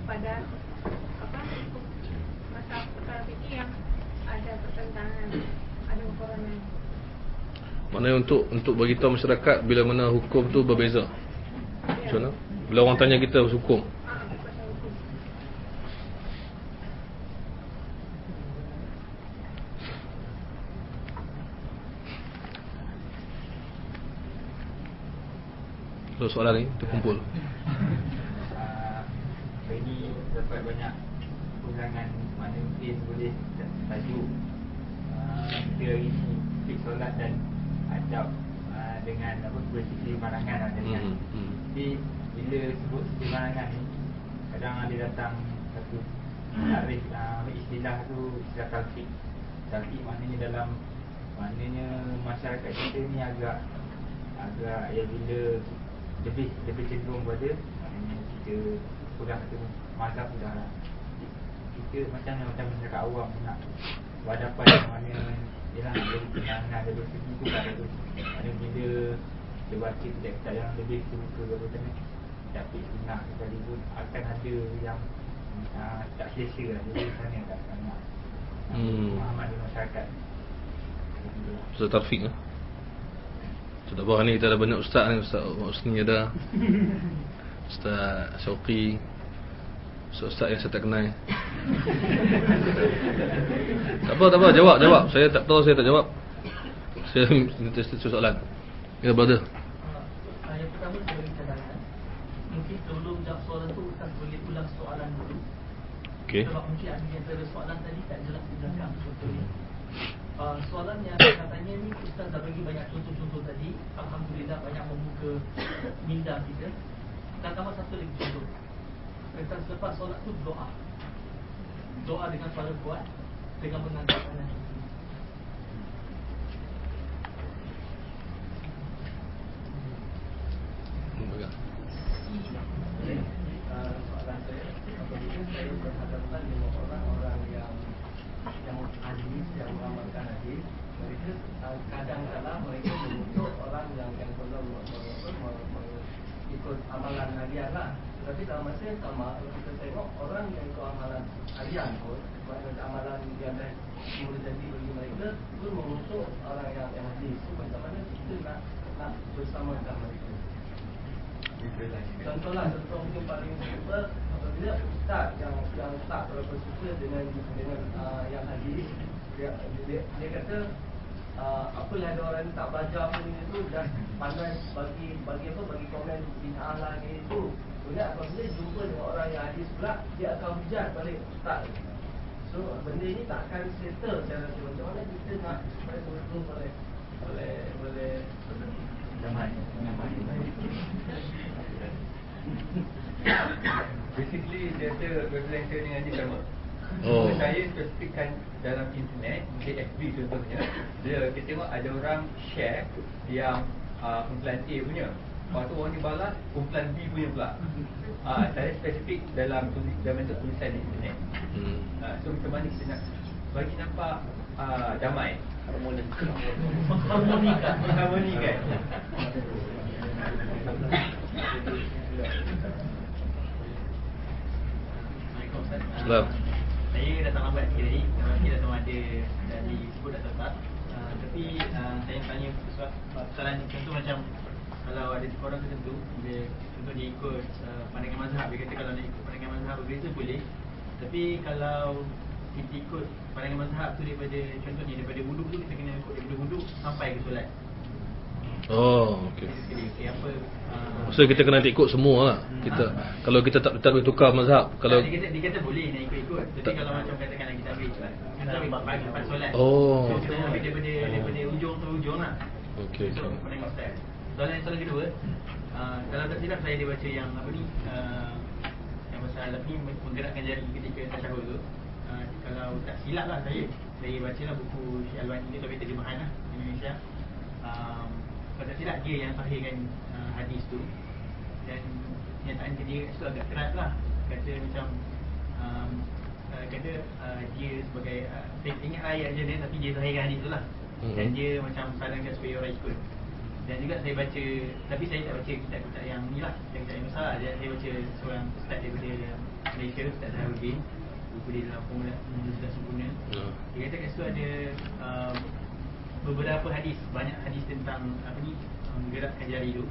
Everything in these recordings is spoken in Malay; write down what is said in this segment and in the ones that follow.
pada masa perkara fikih yang ada pertentangan, ada kekurangan. Maknanya untuk bagi tahu masyarakat bila mana hukum tu berbeza. Macam mana? Bila orang tanya kita hukum. Pasal hukum. Kalau soalan ni terkumpul. Ini dapat banyak ulangan mana mungkin boleh tajuk kita hari ni fix solat dan adab dengan bersisi marangan dengan. Jadi bila sebut sisi marangan ni kadang ada datang satu tarikh istilah tu istilah talfiq. Talfiq maknanya masyarakat kita ni agak ya bila lebih cenderung pada maknanya kita pegang satu mazhab sudah kita macam masyarakat awam nak berhadapan yang mana dia nak jadi kenangan dari segi tu kat tu. Mana bila dia baca kitab yang lebih suka macam ni tapi sunnah sekalipun akan ada yang tak sia-sia lah. Jadi sana tak nak pemahaman di masyarakat. Ustaz Taufik lah. Sudah bawah ni kita ada banyak ustaz ni. Ustaz Husni ada, Ustaz Syauqi, ustaz yang saya tak kenal. Tak apa, jawab. Saya tak tahu, saya tak jawab. Saya minta soalan. Ya, brother. Yang pertama saya bagi cadangan. Mungkin sebelum jawab soalan tu Ustaz boleh ulang soalan dulu. Okey. Sebab mungkin ada antara soalan tadi tak jelas di belakang contohnya. Soalan yang katanya ni Ustaz dah bagi banyak contoh-contoh tadi. Alhamdulillah banyak membuka minda kita. Dan tambah satu lagi contoh. Kata selepas solat tu doa dengan suara kuat dengan mengangkat tangan. Soalan saya, apabila saya berhadapan dengan orang-orang yang hadis, yang mengamalkan hadis, mereka kadang-kadang mereka menunjuk orang yang belum ikut amalan harian lah. Tetapi dalam masa yang sama, kalau kita tengok orang yang ikut amalan harian pun, amalan yang mula jadi bagi mereka pun menunjuk orang yang hadis. So macam mana kita nak bersamakan mereka? Contohlah, contoh mungkin paling simple, apabila ustaz yang tak berapa suka dengan yang hadis, dia kata apalah ada orang ni tak belajar pun itu dah pandai bagi komen bid'ah lah gitu. Kemudian apabila jumpa dengan orang yang hadis pula, dia akan hujat balik ustaz. So benda ni tak akan settle saya rasa. Macam mana kita nak supaya betul boleh damai. Basically dia ada referensi dengan dia sama. Saya spesifikkan dalam internet, mungkin FB contohnya, kita tengok ada orang share yang kumpulan A punya, lepas tu orang ni balas kumpulan B punya pula. Saya spesifik dalam bentuk tulisan di internet. So macam mana kita nak bagi nampak damai, harmonikan. Salam. Saya datang lambat sikit tadi. Mungkin datang ada dari sebut dah tetap. Tapi saya tanya soalan contoh macam kalau ada orang tertentu dia contoh dia ikut pandangan mazhab, dia kata kalau nak ikut pandangan mazhab berbeza boleh. Tapi kalau kita ikut pandangan mazhab tu daripada contohnya daripada wuduk tu kita kena ikut daripada wuduk sampai ke solat. Okey. Apa Maksudnya kita kena ikut semua lah. Kalau kita tak boleh tukar mazhab. Kalau dia kata boleh nak ikut-ikut. Tapi kalau macam katakanlah kita ambil bagi lepas solat. Oh. So kita ambil daripada ujung tu ujung lah. Okey. So pandangan ustaz. Soalan kedua, kalau tak silap saya dia baca yang apa ni, yang pasal ni menggerakkan jari ketika tasyahud tu. Kalau tak silap lah saya bacalah buku Syekh Al-Albani ni, tapi terjemahan lah Indonesia. Kalau tak silap dia yang sahihkan hadis tu. Dan kenyataan dia kat situ agak keras lah. Kata macam dia sebagai saya ingat ayat je dia, tapi dia sahihkan hadis tu lah. Dan dia macam sarankan supaya orang ikut. Dan juga saya baca, tapi saya tak baca kitab-kitab yang ni lah, kitab-kitab yang besar lah. Saya baca seorang ustaz daripada Malaysia, Ustaz Zaharuddin, buku dia dalam Formula Sudah Sempurna. Dia kata kat situ ada beberapa hadis, banyak hadis tentang menggerakkan jari tu.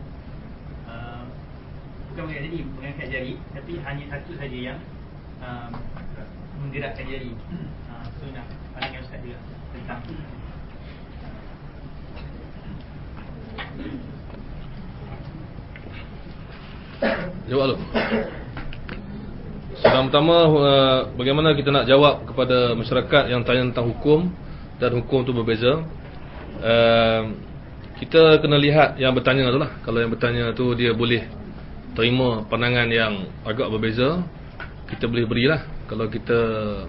Bukan mengangkat jari, tapi hanya satu saja yang menggerakkan jari. So nak pandangan Ustaz juga tentang jawab dulu. Yang pertama, bagaimana kita nak jawab kepada masyarakat yang tanya tentang hukum dan hukum tu berbeza. Kita kena lihat yang bertanya tu lah. Kalau yang bertanya tu dia boleh terima pandangan yang agak berbeza, kita boleh berilah. Kalau kita,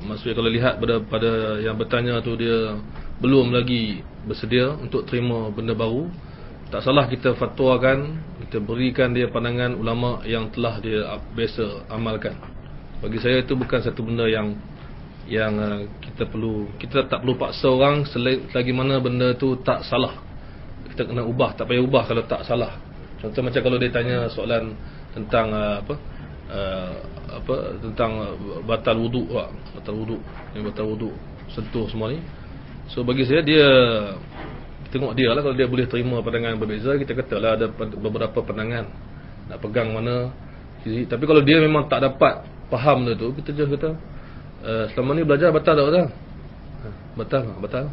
maksudnya kalau lihat pada yang bertanya tu dia belum lagi bersedia untuk terima benda baru, tak salah kita fatwakan, kita berikan dia pandangan ulama yang telah dia biasa amalkan. Bagi saya itu bukan satu benda yang kita tak perlu paksa orang selagi mana benda tu tak salah. Kita kena ubah, tak payah ubah kalau tak salah. Contoh macam kalau dia tanya soalan tentang tentang batal wuduk, batal wuduk, sentuh semua ni. So bagi saya dia, tengok dia lah. Kalau dia boleh terima pandangan yang berbeza, kita katalah ada beberapa pandangan nak pegang mana. Tapi kalau dia memang tak dapat faham benda tu, kita just kata selama ni belajar batal tak batal? Batal.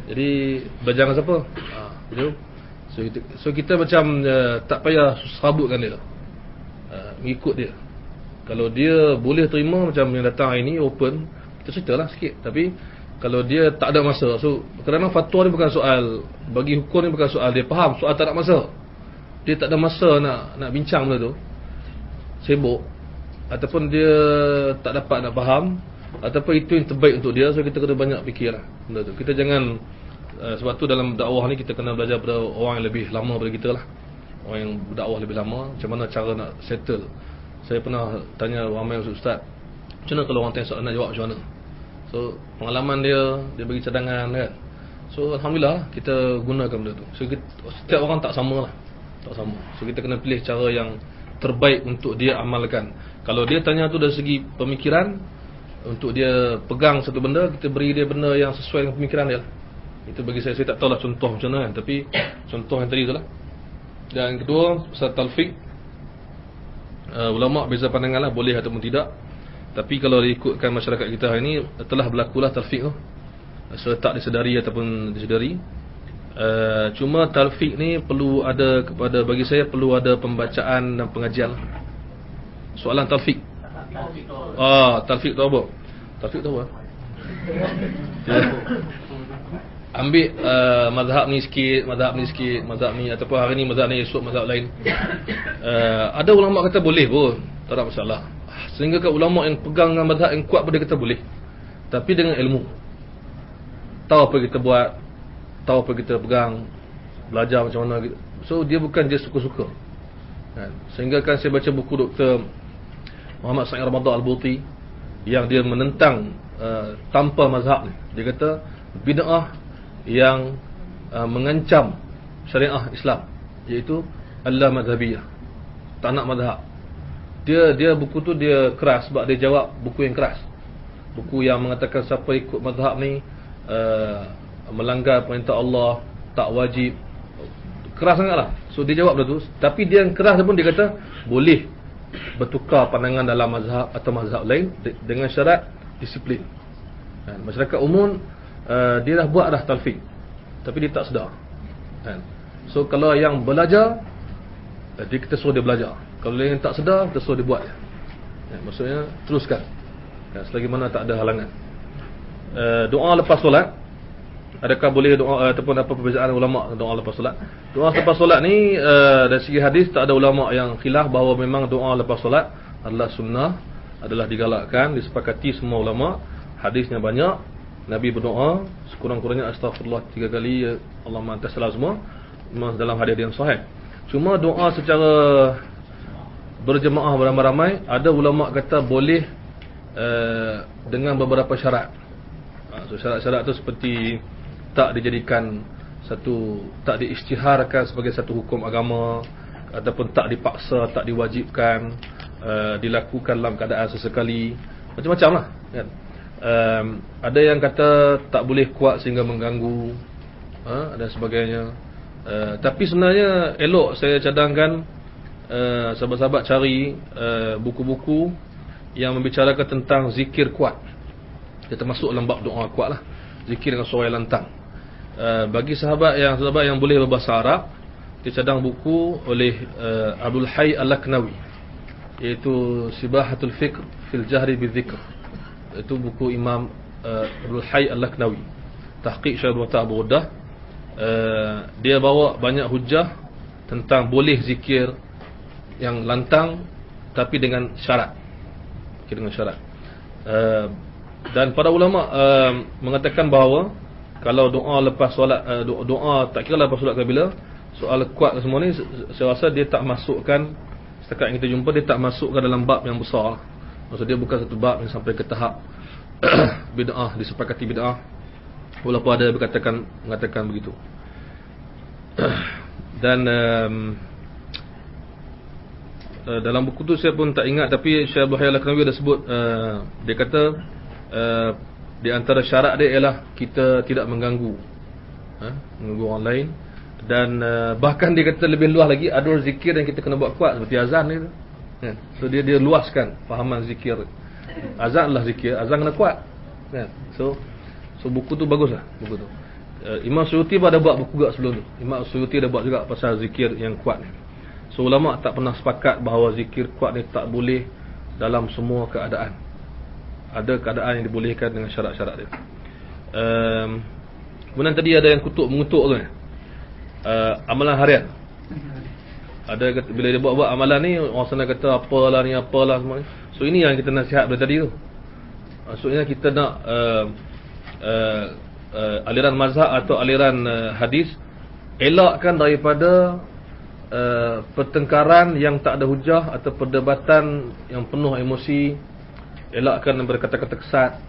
Jadi belajar dengan siapa? So kita macam tak payah serabutkan dia, mengikut dia. Kalau dia boleh terima macam yang datang hari ni open, kita ceritalah sikit. Tapi kalau dia tak ada masa, so kadang-kadang fatwa ni bukan soal, bagi hukum ni bukan soal dia faham, soal tak ada masa. Dia tak ada masa nak bincang benda tu, sibuk, ataupun dia tak dapat nak faham, ataupun itu yang terbaik untuk dia. So kita kena banyak fikirlah benda tu. Kita jangan sebab tu dalam dakwah ni kita kena belajar pada orang yang lebih lama daripada kita lah. Orang yang berdakwah lebih lama, macam mana cara nak settle. Saya pernah tanya ramai ustaz, macam mana kalau orang tanya soalan nak jawab macam mana. So pengalaman dia bagi cadangan kan. So alhamdulillah kita gunakan benda tu. So setiap orang tak sama lah, tak sama. So kita kena pilih cara yang terbaik untuk dia amalkan. Kalau dia tanya tu dari segi pemikiran, untuk dia pegang satu benda, kita beri dia benda yang sesuai dengan pemikiran dia lah. Itu bagi saya tak tahulah contoh macam mana kan, tapi contoh yang tadi tu lah. Dan kedua, pasal talfiq, ulama' beza pandangan lah, boleh ataupun tidak. Tapi kalau diikutkan masyarakat kita hari ini, telah berlakulah talfiq tu, tak disedari ataupun disedari. Cuma talfiq ni perlu ada bagi saya perlu ada pembacaan dan pengajian lah. Soalan talfiq. Talfiq tu apa? Talfiq tu apa? Ambil mazhab ni sikit, mazhab ni, ataupun hari ni mazhab ni, esok mazhab lain. Ada ulama kata boleh pun, tak ada masalah. Sehingga kan ulama yang pegang dengan mazhab yang kuat pun dia kata boleh, tapi dengan ilmu, tahu apa kita buat, tahu apa kita pegang, belajar macam mana gitu. So dia bukan dia suka-suka kan? Sehingga kan saya baca buku Dr. Muhammad Sa'id Ramadan Al-Buti yang dia menentang tanpa mazhab ni. Dia kata bid'ah yang mengancam syariah Islam, iaitu al-madhabiyah, tak nak mazhab. Dia buku tu dia keras sebab dia jawab buku yang keras, buku yang mengatakan siapa ikut mazhab ni melanggar perintah Allah, tak wajib. Keras sangatlah. So dia jawab benda tu. Tapi dia yang keras pun dia kata boleh bertukar pandangan dalam mazhab atau mazhab lain dengan syarat disiplin. Masyarakat umum dia dah buat dah talfiq, tapi dia tak sedar kan? So kalau yang belajar, kita suruh dia belajar. Kalau yang tak sedar, kita suruh dia buat maksudnya teruskan selagi mana tak ada halangan. Doa lepas solat, adakah boleh doa ataupun apa perbezaan ulama doa lepas solat? Doa lepas solat ni dari segi hadis tak ada ulama yang khilaf bahawa memang doa lepas solat adalah sunnah, adalah digalakkan, disepakati semua ulama. Hadisnya banyak, Nabi berdoa sekurang-kurangnya astaghfirullah 3 kali, Allahumma antas salam, semua memang dalam hadis yang sahih. Cuma doa secara berjemaah beramai-ramai, ada ulama kata boleh dengan beberapa syarat. So syarat-syarat tu seperti tak dijadikan tak diisytiharkan sebagai satu hukum agama, ataupun tak dipaksa, tak diwajibkan, dilakukan dalam keadaan sesekali, macam-macam lah kan. Ada yang kata tak boleh kuat sehingga mengganggu, dan sebagainya. Tapi sebenarnya elok saya cadangkan sahabat-sahabat cari buku-buku yang membicarakan tentang zikir kuat. Dia termasuk dalam bab doa kuat lah, zikir dengan suara yang lantang. Bagi sahabat yang boleh berbahasa Arab, dia cadang buku oleh Abdul Hayy Al-Laknawi, iaitu Sibahatul Fikr fil Jahri Bidzikr. Itu buku Imam Abdul Hayy Al-Laknawi, tahqiq Syekh Abdul Fattah Abu Ghuddah. Dia bawa banyak hujah tentang boleh zikir yang lantang tapi dengan syarat. Dan para ulama mengatakan bahawa kalau doa lepas solat, doa tak kira lepas solat ke bila, soal kuat semua ni, saya rasa dia tak masukkan, setakat yang kita jumpa, dia tak masukkan dalam bab yang besar. Maksud dia bukan satu bab yang sampai ke tahap bid'ah, disepakati bid'ah, walaupun ada yang mengatakan begitu. Dan dalam buku tu saya pun tak ingat, tapi Syekh Abdul Hayy Al-Laknawi ada sebut, dia kata di antara syarat dia ialah kita tidak mengganggu orang lain. Dan bahkan dia kata lebih luas lagi, ada zikir yang kita kena buat kuat seperti azan ni tu. So dia luaskan fahaman zikir. Azan lah zikir, azan kena kuat kan. So buku tu baguslah, buku tu. Imam Suyuti pun ada buat buku juga sebelum tu. Imam Suyuti ada buat juga pasal zikir yang kuat ni. So ulama tak pernah sepakat bahawa zikir kuat ni tak boleh dalam semua keadaan. Ada keadaan yang dibolehkan dengan syarat-syarat dia. Kemudian tadi ada yang mengutuk tu ni, amalan harian. Ada kata, bila dia buat amalan ni, orang sana kata apalah ni, apalah semua ni. So ini yang kita nasihat dari tadi tu. Maksudnya kita nak aliran mazhab atau aliran hadis elakkan daripada pertengkaran yang tak ada hujah atau perdebatan yang penuh emosi. Elakkan berkata-kata kesat,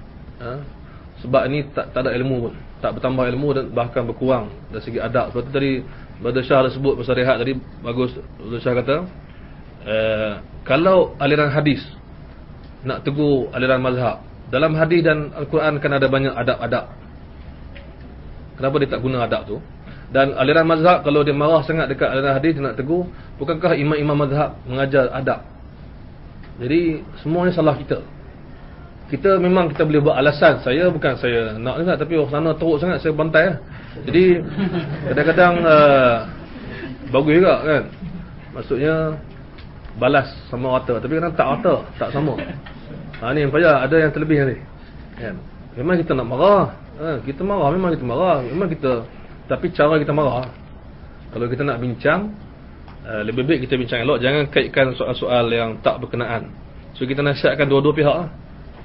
sebab ini tak ada ilmu pun, tak bertambah ilmu dan bahkan berkurang dari segi adab. Sebab tu tadi Brother Shah ada sebut pasal rehat tadi, bagus. Brother Shah kata kalau aliran hadis nak tegur aliran mazhab, dalam hadis dan Al-Quran kan ada banyak adab-adab. Kenapa dia tak guna adab tu? Dan aliran mazhab kalau dia marah sangat dekat aliran hadis, dia nak tegur, bukankah imam-imam mazhab mengajar adab? Jadi semuanya salah kita. Kita memang kita boleh buat alasan, saya bukan saya nak sangat, tapi orang sana teruk sangat, saya bantai lah. Jadi kadang-kadang bagus juga kan, maksudnya balas sama rata, tapi kadang tak rata, tak sama. Ni yang payah, ada yang terlebih ni kan. Memang kita nak marah, kita marah, memang kita marah, memang kita, tapi cara kita marah. Kalau kita nak bincang, lebih baik kita bincang elok, jangan kaitkan soal-soal yang tak berkenaan. So kita nasihatkan dua-dua pihak lah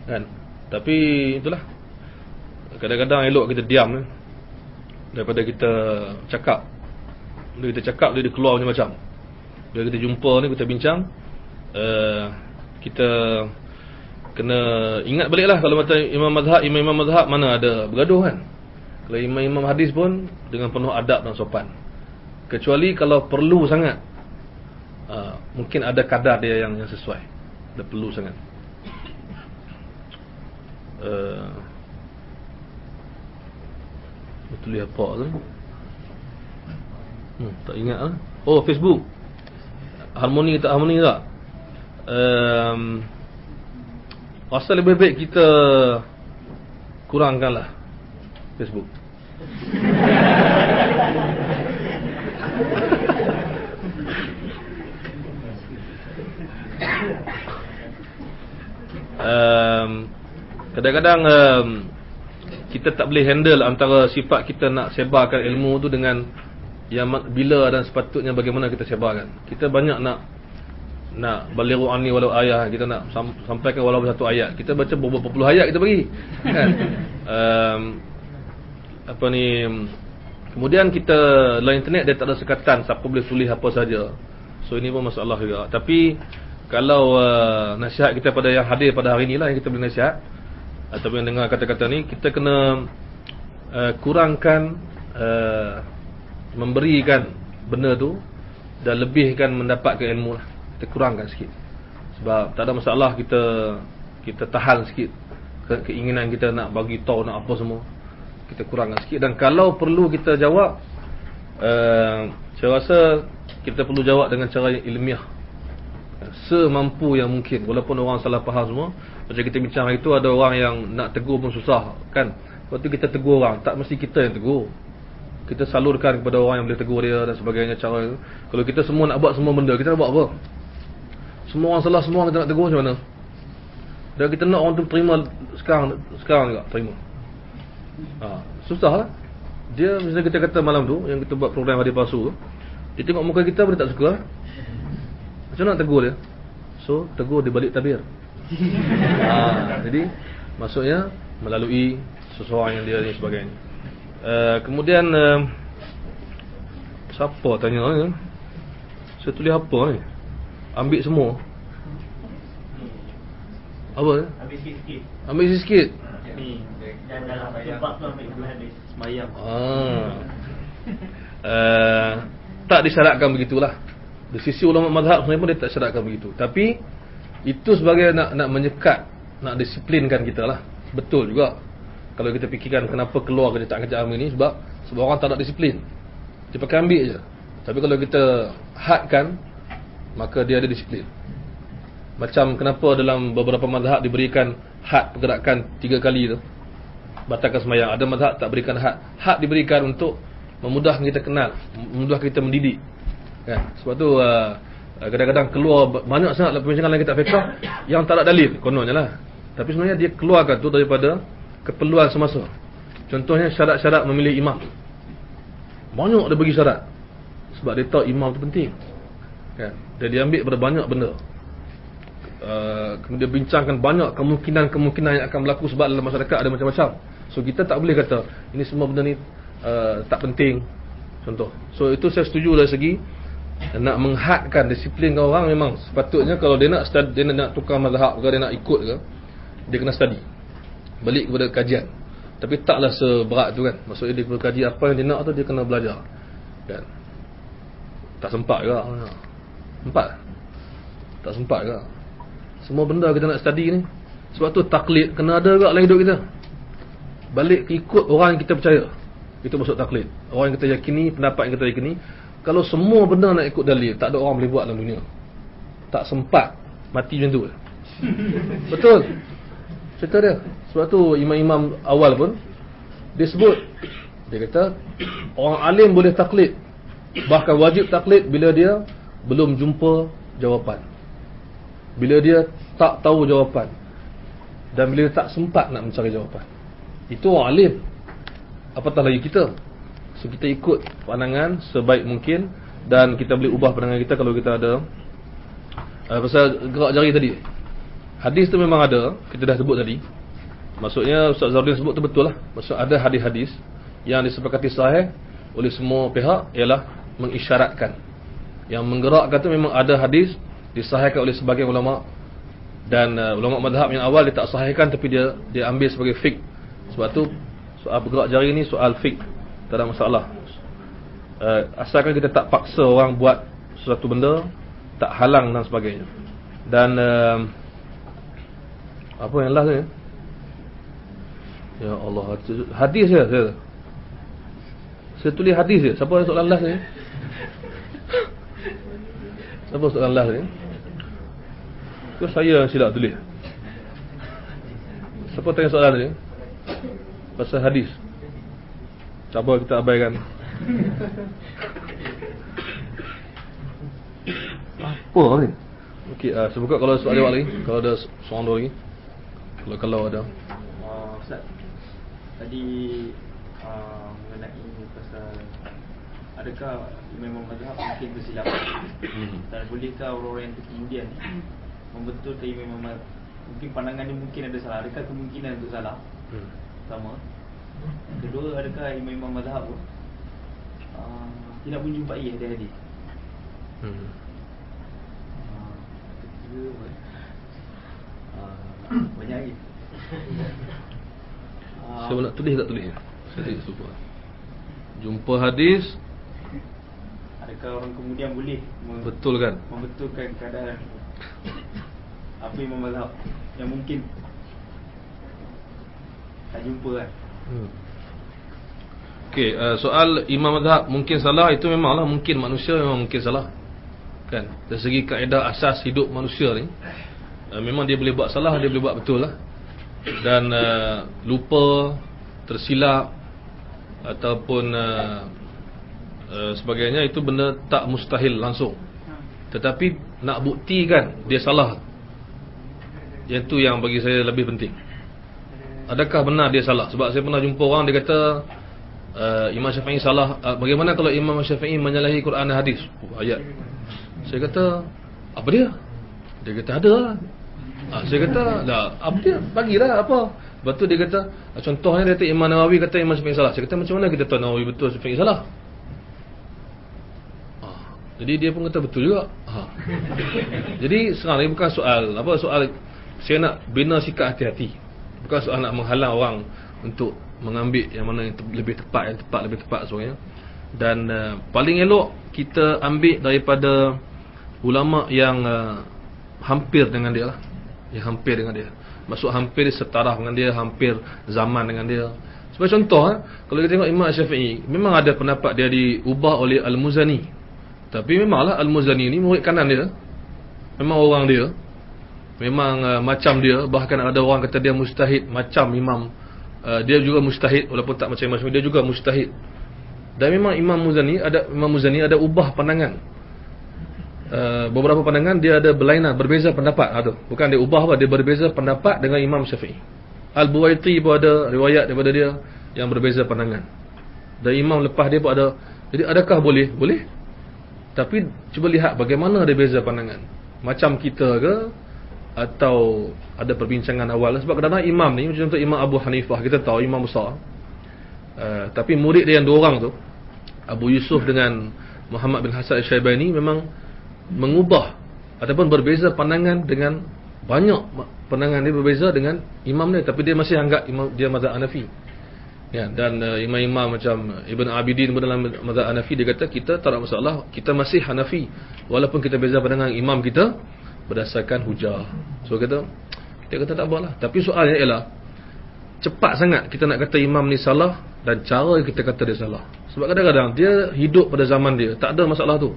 kan. Tapi itulah, kadang-kadang elok kita diam daripada kita cakap. Bila kita cakap, dia keluar macam-macam. Bila kita jumpa ni, kita bincang, kita kena ingat balik lah. Kalau macam imam-imam mazhab mana ada bergaduh kan. Kalau imam-imam hadis pun dengan penuh adab dan sopan. Kecuali kalau perlu sangat, mungkin ada kadar dia yang sesuai, ada perlu sangat. Betul apa tu? Tak ingat lah. Oh, Facebook. Harmoni tak harmoni tak? Rasa lebih baik kita kurangkanlah Facebook. Kadang-kadang kita tak boleh handle antara sifat kita nak sebarkan ilmu tu dengan yang bila dan sepatutnya bagaimana kita sebarkan. Kita banyak nak balighu anni walau ayat, kita nak sampaikan walau satu ayat. Kita baca berapa puluh ayat kita bagi kan. Kemudian kita dalam internet dia tak ada sekatan siapa boleh tulis apa saja. So ini pun masalah juga. Tapi kalau nasihat kita pada yang hadir pada hari inilah yang kita boleh nasihat, ataupun yang dengar kata-kata ni, kita kena kurangkan memberikan benda tu dan lebihkan mendapatkan ilmu lah. Kita kurangkan sikit. Sebab tak ada masalah kita tahan sikit keinginan kita nak bagi tahu nak apa semua, kita kurangkan sikit. Dan kalau perlu kita jawab, saya rasa kita perlu jawab dengan cara yang ilmiah, semampu yang mungkin. Walaupun orang salah faham semua. Macam kita bincang hari tu, ada orang yang nak tegur pun susah kan. Lepas tu kita tegur orang, tak mesti kita yang tegur, kita salurkan kepada orang yang boleh tegur dia dan sebagainya cara itu. Kalau kita semua nak buat semua benda, kita nak buat apa? Semua orang salah, semua orang kita nak tegur macam mana? Dan kita nak orang tu terima sekarang juga terima. Susah lah. Dia misalnya kita kata malam tu yang kita buat program Hadis Palsu tu, dia tengok muka kita boleh tak suka. Macam mana nak tegur dia? So tegur di balik tabir. Jadi maksudnya melalui seseorang yang dia ni sebagainya. Kemudian siapa tanya ni? Saya tulis apa ni? Ambil semua. Apa ni? Ambil sikit-sikit. Ambil sikit. Ni dan dalam sebab tu ambil dua hadis sembahyang. Tak disyaratkan begitulah. Di sisi ulama mazhab sebenarnya pun dia tak syaratkan begitu. Tapi itu sebagai nak menyekat, nak disiplinkan kita lah. Betul juga. Kalau kita fikirkan kenapa keluar kerja tak kerja amil ni, sebab orang tak nak disiplin, dia pakai ambil je. Tapi kalau kita hadkan, maka dia ada disiplin. Macam kenapa dalam beberapa mazhab diberikan had pergerakan 3 kali tu, batalkan sembahyang. Ada mazhab tak berikan had. Had diberikan untuk memudahkan kita kenal, memudahkan kita mendidik kan. Sebab tu kadang-kadang keluar banyak sangat perbincangan dalam kitab fiqh yang tak ada dalil kononnya lah. Tapi sebenarnya dia keluarkan tu daripada keperluan semasa. Contohnya syarat-syarat memilih imam, banyak dia bagi syarat sebab dia tahu imam tu penting kan. Dan dia ambil pada banyak benda. Kemudian bincangkan banyak kemungkinan yang akan berlaku, sebab dalam masyarakat ada macam-macam. So kita tak boleh kata ini semua benda ni tak penting, contoh. So itu saya setuju dari segi nak menghadkan, disiplinkan orang. Memang sepatutnya kalau dia nak study, dia nak tukar mazhab ke, dia nak ikut ke, dia kena study, balik kepada kajian. Tapi taklah seberat tu kan. Maksudnya dia kaji apa yang dia nak tu, dia kena belajar kan. Tak sempat ke? Tak sempat ke? Semua benda kita nak study ni. Sebab tu taklid kena ada juga dalam hidup kita. Balik ikut orang yang kita percaya, itu maksud taklid. Orang yang kita yakini, pendapat yang kita yakini. Kalau semua benda nak ikut dalil, tak ada orang boleh buat dalam dunia. Tak sempat, mati macam tu. Betul cerita dia. Sebab tu imam-imam awal pun dia sebut, dia kata orang alim boleh taklid, bahkan wajib taklid bila dia belum jumpa jawapan, bila dia tak tahu jawapan, dan bila dia tak sempat nak mencari jawapan. Itu orang alim. Apatah lagi kita. So kita ikut pandangan sebaik mungkin, dan kita boleh ubah pandangan kita kalau kita ada. Pasal gerak jari tadi, hadis tu memang ada, kita dah sebut tadi. Maksudnya Ustaz Zardin sebut tu betul lah. Maksud ada hadis-hadis yang disepakati sahih oleh semua pihak, ialah mengisyaratkan. Yang menggerakkan tu memang ada hadis disahihkan oleh sebagian ulama, dan ulama mazhab yang awal dia tak sahihkan, tapi dia ambil sebagai fiqh. Sebab tu soal bergerak jari ni soal fiqh, tak ada masalah. Asalkan kita tak paksa orang buat sesuatu benda, tak halang dan sebagainya. Dan apa yang last ni? Ya Allah, hadis je saya tulis hadis je. Siapa yang soalan last ni? Siapa soalan last ni? Ke saya yang silap tulis? Siapa tanya soalan ni? Pasal hadis. Cuba kita abaikan. Apa ni? Okey, saya buka kalau soal jawab lagi. Kalau ada soalan lagi. Kalau ada. Ustaz, tadi mengenai pasal adakah imam mazhab mungkin bersilap? Dan bolehkah orang-orang yang ketinggian membetulkan imam mazhab? Mungkin pandangan dia mungkin ada salah. Adakah kemungkinan untuk salah? Pertama. Kedua, adakah imam mazhab tu tidak menjumpai hadis-hadis? Ketiga, banyak lagi. Saya nak tulis tak tulis? Saya tak lupa. Jumpa hadis, adakah orang kemudian boleh betul kan? membetulkan keadaan? Apa imam mazhab yang mungkin tak jumpa kan? Okey, soal imam mazhab mungkin salah, itu memanglah mungkin, manusia memang mungkin salah. Kan? Dari segi kaedah asas hidup manusia ni, memang dia boleh buat salah, dia boleh buat betul lah. Dan lupa, tersilap ataupun sebagainya, itu benda tak mustahil langsung. Tetapi nak buktikan dia salah, yang tu yang bagi saya lebih penting. Adakah benar dia salah? Sebab saya pernah jumpa orang, dia kata Imam Syafi'i salah. Bagaimana kalau Imam Syafi'i menyalahi Quran dan hadis? Ayat. Saya kata, apa dia? Dia kata ada lah. Saya kata, lah, apa dia? Bagilah apa. Lepas tu dia kata, contohnya dia kata Imam Nawawi kata Imam Syafi'i salah. Saya kata, macam mana kita tahu Nawawi betul, Syafi'i salah? Jadi dia pun kata betul juga. Jadi sekarang ni bukan soal apa, soal saya nak bina sikap hati-hati. Bukan soal nak menghalang orang untuk mengambil yang mana yang lebih tepat, lebih tepat sebenarnya. Dan paling elok kita ambil daripada ulama yang hampir dengan dia lah. Yang hampir dengan dia. Maksud hampir setara dengan dia, hampir zaman dengan dia. Sebagai contoh, kalau kita tengok Imam Syafi'i, memang ada pendapat dia diubah oleh Al-Muzani. Tapi memanglah Al-Muzani ni murid kanan dia. Memang orang dia. Memang macam dia. Bahkan ada orang kata dia mujtahid macam Imam. Dia juga mujtahid walaupun tak macam Imam Syafi'i, dia juga mujtahid. Dan memang Imam Muzani ada ubah pandangan. Beberapa pandangan dia ada berlainan, berbeza pendapat. Bukan dia ubah apa, dia berbeza pendapat dengan Imam Syafi'i. Al-Buwaiti pun ada riwayat daripada dia yang berbeza pandangan. Dan imam lepas dia pun ada. Jadi adakah boleh? Boleh. Tapi cuba lihat bagaimana dia beza pandangan. Macam kita ke, atau ada perbincangan awal. Sebab kadang-kadang imam ni, macam contoh Imam Abu Hanifah, kita tahu imam besar. Tapi murid dia yang dua orang tu, Abu Yusuf dengan Muhammad bin Hasan Al-Syaibani, memang mengubah ataupun berbeza pandangan dengan banyak pandangan dia berbeza dengan imam dia. Tapi dia masih anggap imam dia mazhab Hanafi. Ya, dan imam-imam macam Ibn Abidin dalam mazhab Hanafi, dia kata kita tak ada masalah, kita masih Hanafi walaupun kita beza pandangan imam kita berdasarkan hujah. So kita kata tak apalah. Tapi soalnya ialah cepat sangat kita nak kata imam ni salah dan cara kita kata dia salah. Sebab kadang-kadang dia hidup pada zaman dia, tak ada masalah tu.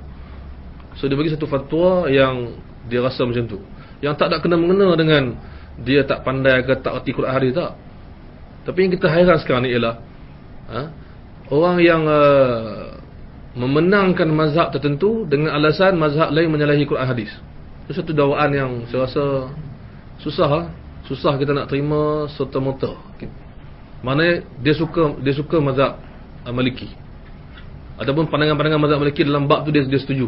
So dia bagi satu fatwa yang dia rasa macam tu, yang tak ada kena-mengena dengan dia tak pandai ke tak erti Quran hadis, tak. Tapi yang kita hairan sekarang ni ialah orang yang memenangkan mazhab tertentu dengan alasan mazhab lain menyalahi Quran hadis. Itu satu dakwaan yang saya rasa susah kita nak terima serta-merta. Mana dia suka mazhab Maliki, ataupun pandangan-pandangan mazhab Maliki dalam bab tu dia setuju,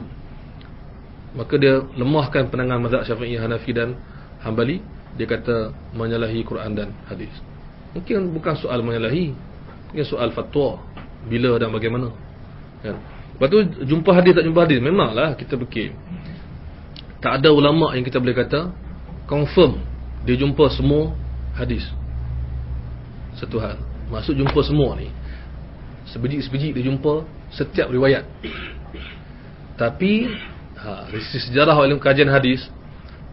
maka dia lemahkan pandangan mazhab Syafi'i, Hanafi dan Hanbali. Dia kata menyalahi Quran dan hadis. Mungkin bukan soal menyalahi, mungkin soal fatwa, bila dan bagaimana, kan? Lepas tu jumpa hadis tak jumpa hadis, memanglah kita fikir tak ada ulama yang kita boleh kata confirm dia jumpa semua hadis. Satu hal, maksud jumpa semua ni, sebiji-sebiji dia jumpa setiap riwayat. Tapi dari sejarah ilmu kajian hadis,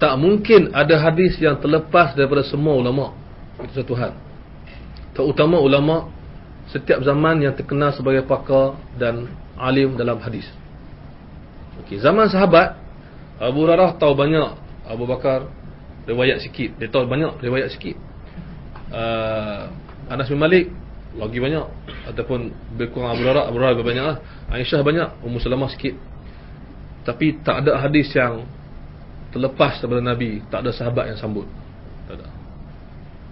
tak mungkin ada hadis yang terlepas daripada semua ulama. Itu satu hal. Terutama ulama setiap zaman yang terkenal sebagai pakar dan alim dalam hadis. Okey, zaman sahabat, Abu Hurairah tahu banyak, Abu Bakar riwayat sikit, dia tahu banyak, riwayat sikit. Anas bin Malik lagi banyak, ataupun berkurang Abu Hurairah banyak lah. Aisyah banyak, Ummu Salamah sikit. Tapi tak ada hadis yang terlepas daripada Nabi, tak ada sahabat yang sambut. Tak ada.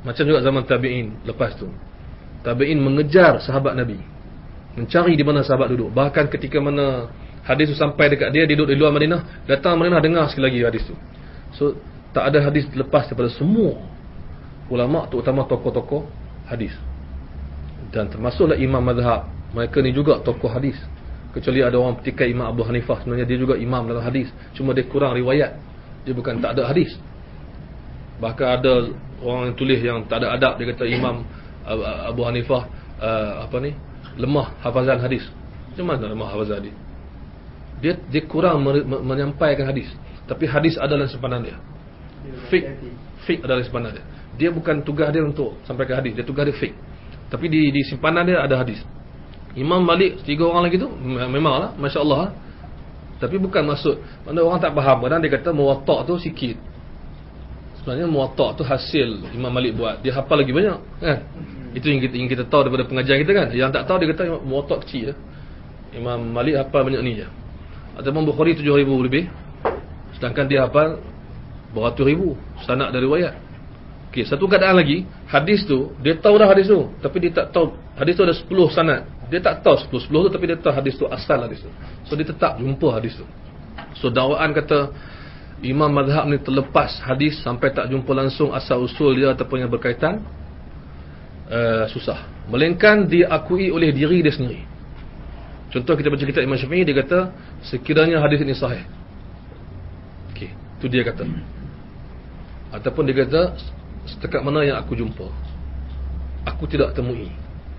Macam juga zaman tabi'in lepas tu. Tabi'in mengejar sahabat Nabi, mencari di mana sahabat duduk. Bahkan ketika mana hadis tu sampai dekat dia duduk di luar Madinah, datang Madinah dengar sekali lagi hadis tu. So tak ada hadis terlepas daripada semua ulama, terutama tokoh-tokoh hadis. Dan termasuklah imam mazhab, mereka ni juga tokoh hadis. Kecuali ada orang petikai Imam Abu Hanifah, sebenarnya dia juga imam dalam hadis, cuma dia kurang riwayat, dia bukan tak ada hadis. Bahkan ada orang yang tulis yang tak ada adab, dia kata Imam Abu Hanifah lemah hafazan hadis. Macam mana lemah hafazan hadis? Dia kurang menyampaikan hadis, tapi hadis adalah simpanan dia. Fiqh adalah simpanan dia. Dia bukan tugas dia untuk sampaikan hadis, dia tugas dia fiqh. Tapi di simpanan dia ada hadis. Imam Malik 3 orang lagi tu memanglah masya-Allah lah. Tapi bukan maksud mana orang tak faham, kadang dia kata Muwatta' tu sikit. Sebenarnya Muwatta' tu hasil Imam Malik buat, dia hafal lagi banyak kan. Itu yang kita tahu daripada pengajian kita kan. Yang tak tahu dia kata Muwatta' kecil je. Imam Malik hafal banyak ni je. Ataupun Bukhari 7,000 lebih, sedangkan dia hafal beratus ribu sanad dari riwayat. Okey, satu keadaan lagi, hadis tu dia tahu dah hadis tu, tapi dia tak tahu hadis tu ada 10 sanad. Dia tak tahu 10 tu, tapi dia tahu hadis tu asal hadis tu. So dia tetap jumpa hadis tu. So dakwaan kata imam mazhab ni terlepas hadis sampai tak jumpa langsung asal usul dia ataupun yang berkaitan, susah. Melainkan diakui oleh diri dia sendiri. Contoh kita baca kitab Imam Syafi'i, dia kata sekiranya hadis ini sahih. Okey, tu dia kata. Ataupun dia kata setakat mana yang aku jumpa, aku tidak temui.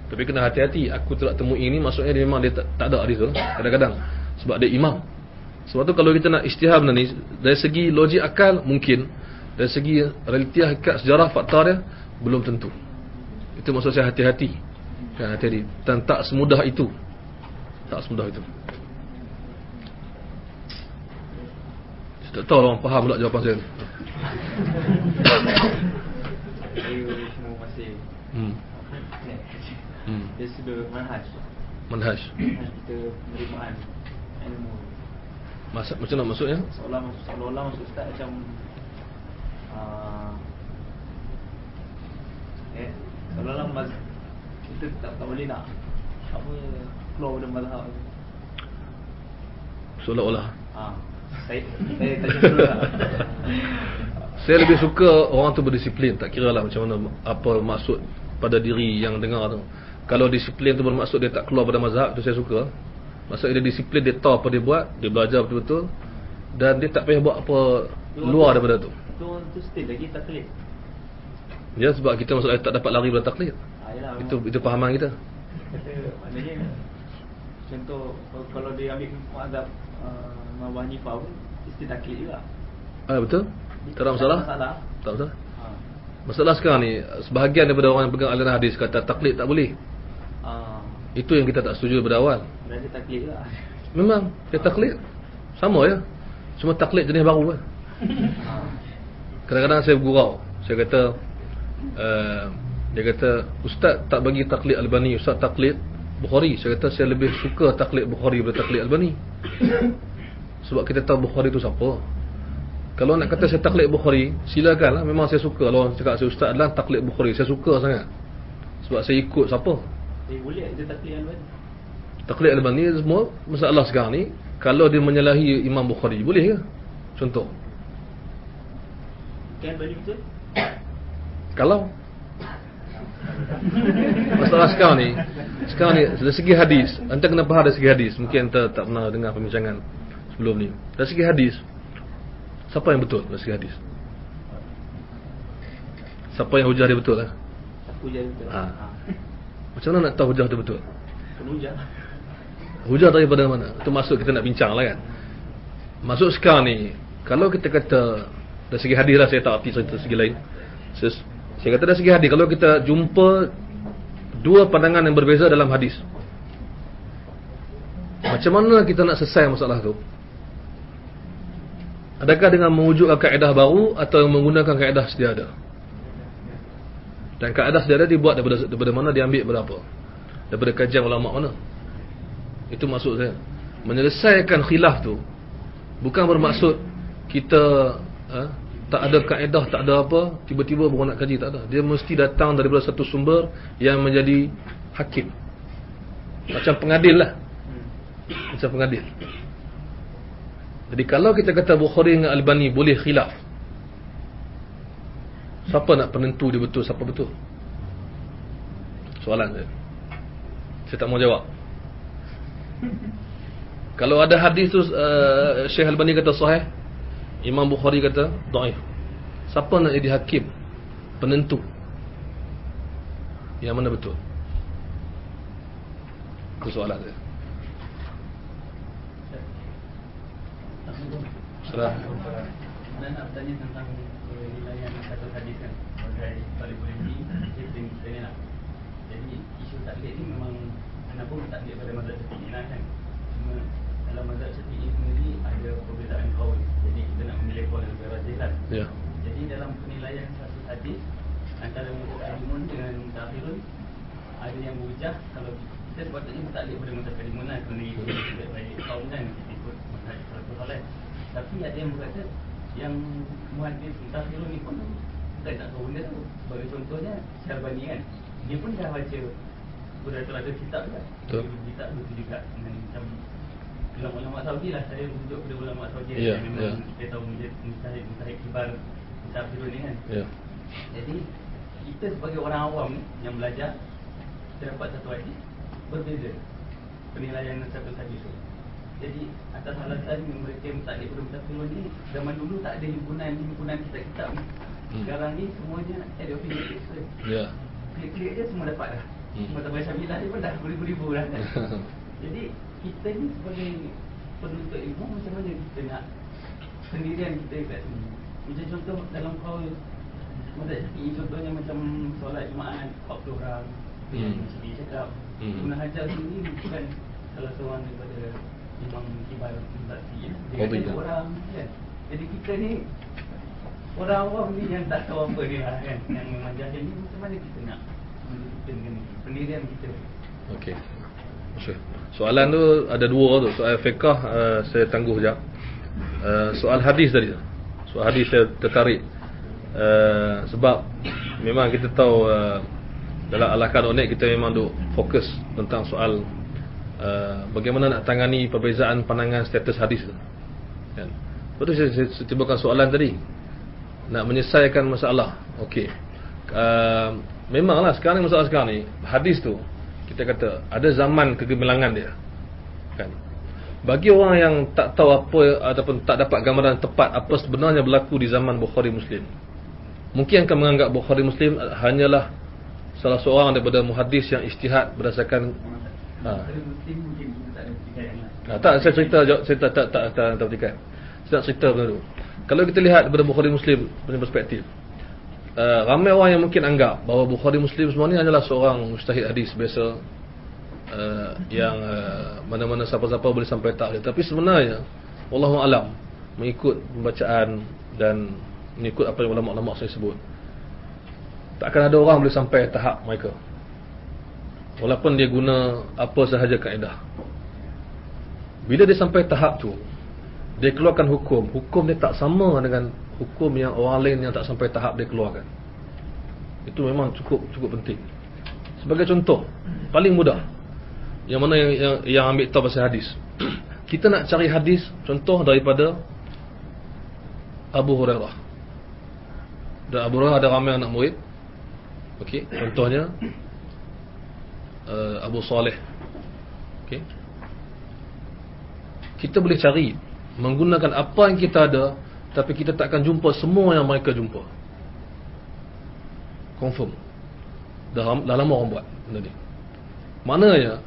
Tapi kena hati-hati, aku tidak temui ini maksudnya dia memang dia tak ada hadis tu kadang-kadang, sebab dia imam. Sebab tu kalau kita nak ijtihad benda ni, dari segi logik akal mungkin, dari segi realiti hakikat sejarah fakta dia belum tentu. Itu maksud saya hati-hati. Kan, hati-hati. Dan tak semudah itu. Tak semudah itu. Saya tak tahu orang faham pula jawapan saya. Saya semua masih dia sudah manhaj kita penerimaan ilmu. Macam nak maksudnya? Seolah-olah maksud Ustaz macam seolah-olah kita tak boleh nak apa keluar dari mazhab. Seolah-olah. Saya tak suka. Saya lebih suka orang tu berdisiplin, tak kira lah macam mana apa maksud pada diri yang dengar tu. Kalau disiplin tu bermaksud dia tak keluar pada mazhab, tu saya suka. Maksudnya dia disiplin, dia tahu apa dia buat, dia belajar betul-betul, dan dia tak payah buat apa luar daripada tu. Tu still lagi taklid. Ya, sebab kita maksudnya tak dapat lari daripada taklid. Itu pahaman kita. Kata maknanya contoh kalau dia ambil mazhab Imam Abu Hanifah pun mesti taklid juga. Betul? Tak ada masalah? Tak masalah. Masalah sekarang ni, sebahagian daripada orang yang pegang aliran hadis kata taklid tak boleh. Itu yang kita tak setuju daripada awal. Berarti taklid juga. Memang, dia taklid sama ya. Cuma taklid jenis baru kan. Kadang-kadang saya bergurau. Saya kata dia kata Ustaz tak bagi taklid Albani, Ustaz taklid Bukhari. Saya kata saya lebih suka taklid Bukhari daripada taklid Albani. Sebab kita tahu Bukhari tu siapa. Kalau nak kata saya taklid Bukhari, silakanlah. Memang saya suka. Kalau cakap saya Ustaz adalah taklid Bukhari, saya suka sangat. Sebab saya ikut siapa. Boleh dia taklid Albani. Taklid Albani semua masalah sekarang ni. Kalau dia menyalahi Imam Bukhari, boleh ke? Contoh. Kan Albani betul? Kalau masalah sekarang ni dari segi hadis, anda kena faham dari segi hadis. Mungkin anda tak pernah dengar perbincangan sebelum ni. Dari segi hadis, siapa yang betul dari segi hadis? Siapa yang hujah dia betul lah? Aku hujah betul. Macam mana nak tahu hujah dia betul? Hujah. Hujah daripada mana? Itu maksud kita nak bincang lah kan. Maksud sekarang ni, kalau kita kata dari segi hadis lah, saya tak arti dari segi lain. Saya kata dari segi hadis, kalau kita jumpa dua pandangan yang berbeza dalam hadis, macam mana kita nak selesai masalah tu? Adakah dengan mewujudkan kaedah baru atau menggunakan kaedah sedia ada? Dan kaedah sedia ada dibuat daripada mana, diambil berapa? Daripada kajian ulama mana? Itu maksud saya. Menyelesaikan khilaf tu bukan bermaksud kita tak ada kaedah, tak ada apa, tiba-tiba baru nak kaji, tak ada. Dia mesti datang daripada satu sumber yang menjadi hakim. Macam pengadil lah. Macam pengadil. Jadi kalau kita kata Bukhari dengan Albani boleh khilaf, siapa nak penentu dia betul, siapa betul? Soalan saya. Saya tak mau jawab. Kalau ada hadis tu Syekh Albani kata sahih, Imam Bukhari kata dhaif, siapa nak jadi hakim, penentu yang mana betul? Itu soalan saya. Dan nak bertanya tentang penilaian satu hadis kan sebagai paling tinggi kita ni lah. Jadi isu taklid ni memang kenapa taklid pada mazhab Syafi'i lah kan. Cuma dalam mazhab Syafi'i sendiri ada perbezaan kaul. Jadi kita nak memilih kaul yang lebih rajih lah. Ya. Jadi dalam penilaian satu hadis antara mutaqaddimun dengan mutaakhirun ada yang berhujah kalau kita sepatutnya taklid pada mutaqaddimun lah kerana itu lebih baik kaum kan ikut mazhab salafus saleh. Tapi ada yang berkata yang muhaddis mutaakhirun ni pun bukan tak tahu benda tu. Sebagai contohnya Syarbani kan, dia pun dah baca beberapa kitab juga. Betul. Kitab tu juga dengan macam ulama-ulama Saudi lah. Saya rujuk pada ulama Saudi Ya, yang memang ya. kita tahu mustahid kibar mutaakhirun ni kan. Ya. Jadi kita sebagai orang awam ni yang belajar, kita dapat satu hadis berbeza penilaian satu hadis tu. Jadi atas alasan yang mereka taklid pada mutaakhirun ni, zaman dulu tak ada himpunan kitab-kitab ni. Sekarang ni semuanya ada opinion tu. Ya. Klik-klik je semua dapat dah. Semua tahu Syamilah ni pun dah beribu-ribu dah kan. Jadi kita ni sebagai penuntut ilmu, macam mana kita nak pendirian kita kat sini. Macam contoh dalam kaul mazhab Syafi'i, contohnya macam solat Jumaat 40 orang. Yang Syafi'i cakap Ibn Hajar sendiri bukan salah seorang daripada imam kibar mazhab Syafi'i. Dia Oh, kata betul. orang kan. Jadi kita ni orang awam ni yang tak tahu apa dia lah kan, yang memang jahil ni, macam mana kita nak mendirikan pendirian kita. Okey. Maksud. Soalan tu ada dua tu. Soal fiqh saya tangguh sekejap. Soal hadis tadi. Soal hadis saya tertarik. Sebab memang kita tahu dalam Al-Qadar kita memang duk fokus tentang soal bagaimana nak tangani perbezaan pandangan status hadis tu. Kan? Lepas tu saya timbulkan soalan tadi. Nak menyelesaikan masalah. Okey. Memanglah sekarang ni, masalah sekarang ni hadis tu kita kata ada zaman kegemilangan dia. Kan? Bagi orang yang tak tahu apa ataupun tak dapat gambaran tepat apa sebenarnya berlaku di zaman Bukhari Muslim, mungkin akan menganggap Bukhari Muslim hanyalah salah seorang daripada muhaddis yang ijtihad berdasarkan Muslim mungkin kita tak ada tikai yang lain. tak, saya cerita tak petikan. Saya nak cerita benda tu. Kalau kita lihat daripada Bukhari Muslim punya perspektif, ramai orang yang mungkin anggap bahawa Bukhari Muslim sebenarnya hanyalah seorang mujtahid hadis biasa, yang mana-mana siapa-siapa boleh sampai taklid. Tapi sebenarnya wallahu alam, mengikut pembacaan dan mengikut apa yang ulama-ulama saya sebut, takkan ada orang boleh sampai tahap mereka walaupun dia guna apa sahaja kaedah. Bila dia sampai tahap tu, dia keluarkan hukum dia tak sama dengan hukum yang orang lain yang tak sampai tahap dia keluarkan. Itu memang cukup penting. Sebagai contoh paling mudah, yang mana yang ambil tahu pasal hadis. Kita nak cari hadis contoh daripada Abu Hurairah. Dan Abu Hurairah ada ramai anak murid. Okey, contohnya Abu Saleh. Okey. Kita boleh cari menggunakan apa yang kita ada, tapi kita tak akan jumpa semua yang mereka jumpa. Confirm. Dah lama orang buat benda ni. Maknanya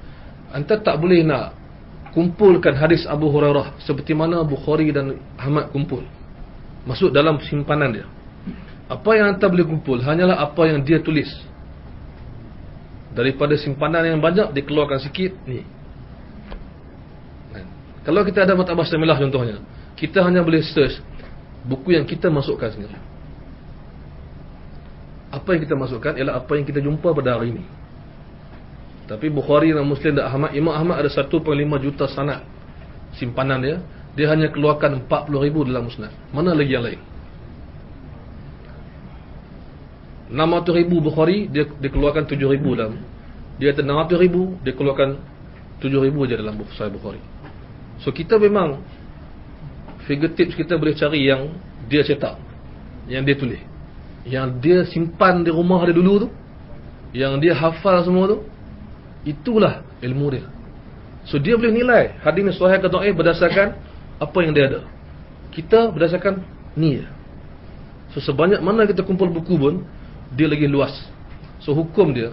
anda tak boleh nak kumpulkan hadis Abu Hurairah seperti mana Bukhari dan Ahmad kumpul, masuk dalam simpanan dia. Apa yang anda boleh kumpul hanyalah apa yang dia tulis. Daripada simpanan yang banyak, dikeluarkan sikit ni. Kalau kita ada Maktabah Syamilah contohnya, kita hanya boleh search buku yang kita masukkan sendiri. Apa yang kita masukkan ialah apa yang kita jumpa pada hari ini. Tapi Bukhari dan Muslim dan Ahmad, Imam Ahmad ada 1.5 juta sanad simpanan dia. Dia hanya keluarkan 40,000 dalam musnad. Mana lagi yang lain? 600,000 Bukhari, dia keluarkan 7,000 dalam. Dia kata 600,000, dia keluarkan 7,000 je dalam Sahih Bukhari. So kita memang fingertips kita boleh cari yang dia cetak, yang dia tulis, yang dia simpan di rumah dia dulu tu, yang dia hafal semua tu. Itulah ilmu dia. So dia boleh nilai hadis ni sahih ke dhaif berdasarkan apa yang dia ada. Kita berdasarkan ni je. So sebanyak mana kita kumpul buku pun, dia lagi luas. So hukum dia,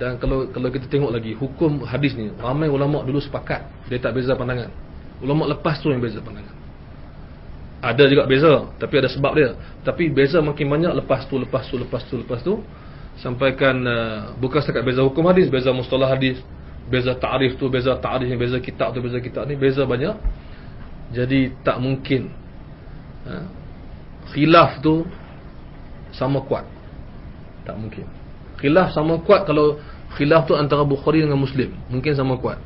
dan kalau kita tengok lagi hukum hadis ni, ramai ulama dulu sepakat dia tak beza pandangan. Ulama lepas tu yang beza pandangan. Ada juga beza, tapi ada sebab dia. Tapi beza makin banyak lepas tu sampaikan bukan setakat beza hukum hadis, beza mustalah hadis, beza ta'rif tu, beza ta'rif ni, beza kitab tu, beza kitab ni, beza banyak. Jadi tak mungkin khilaf tu sama kuat. Tak mungkin. Khilaf sama kuat kalau khilaf tu antara Bukhari dengan Muslim, mungkin sama kuat.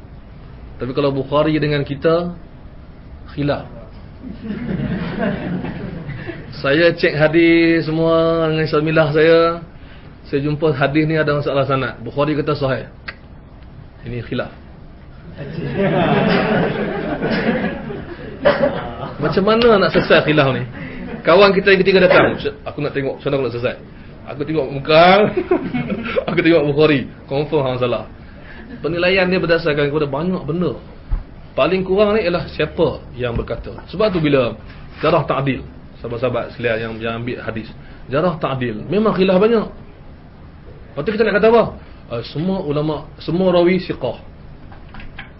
Tapi kalau Bukhari dengan kita, khilaf. Saya cek hadis semua dengan Syamilah saya jumpa hadis ni ada masalah sanad. Bukhari kata sahih. Ini khilaf. Macam mana nak selesai khilaf ni? Kawan kita yang ketiga datang, aku nak tengok macam mana aku nak selesai. Aku tengok muka aku tengok Bukhari, confirm hang salah. Penilaian dia berdasarkan kepada banyak benda. Paling kurang ni ialah siapa yang berkata. Sebab tu bila jarah ta'dil, sahabat-sahabat sekalian yang ambil hadis, jarah ta'dil memang khilaf banyak. Lepas tu kita nak kata apa? Semua ulama, semua rawi siqah.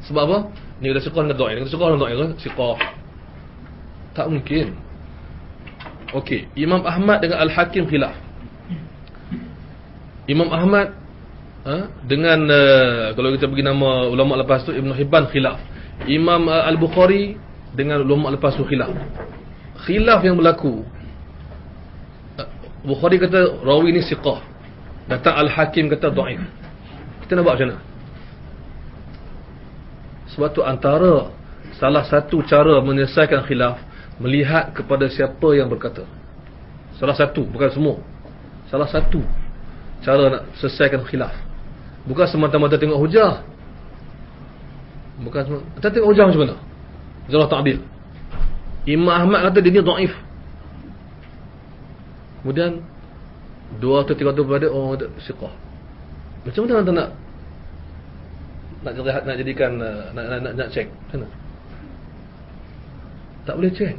Sebab apa? Ni kata siqah dengan dhaif, ni kata siqah dengan dhaif, siqah. Tak mungkin. Okey, Imam Ahmad dengan Al-Hakim khilaf. Imam Ahmad dengan kalau kita bagi nama ulama lepas tu Ibn Hibban khilaf. Imam Al-Bukhari dengan ulama lepas tu khilaf. Khilaf yang berlaku, Bukhari kata rawi ni siqah, datang Al-Hakim kata dhaif. Kita nak buat macam mana? Sebab tu antara salah satu cara menyelesaikan khilaf, melihat kepada siapa yang berkata. Salah satu, bukan semua. Salah satu cara nak selesaikan khilaf. Bukan semata-mata tengok hujah. Bukan semua. Kita tengok hujah macam mana? Jarah ta'dil. Imam Ahmad kata dia ni dhaif. Kemudian 2 atau 3 tu pada orang kata siqah. Macam mana anda nak jadikan nak check? Macam mana? Tak boleh check.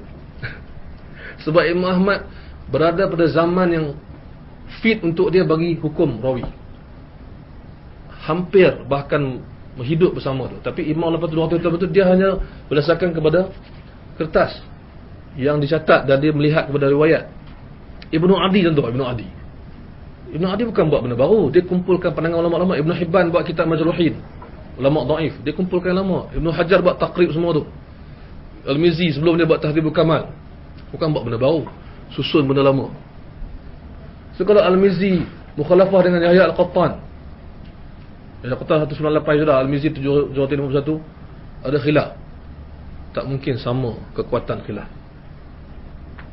Sebab Imam Ahmad berada pada zaman yang fit untuk dia bagi hukum rawi. Hampir bahkan hidup bersama tu. Tapi Imam lepas tu 2 tahun betul dia hanya berdasarkan kepada kertas yang dicatat dan dia melihat kepada riwayat. Ibnu Adi contoh, Ibnu Adi bukan buat benda baru, dia kumpulkan pandangan ulama-ulama. Ibnu Hibban buat kitab Majruhin, ulama dhaif, dia kumpulkan ulama. Ibnu Hajar buat taqrib semua tu. Al-Mizzi sebelum dia buat Tahdhibul Kamal, bukan buat benda baru, susun benda lama. So kalau Al-Mizzi mukhalafah dengan Yahya Al-Qattan, Yahya Al-Qattan 198 Hijrah, Al-Mizzi 751, ada khilaf. Tak mungkin sama kekuatan khilaf.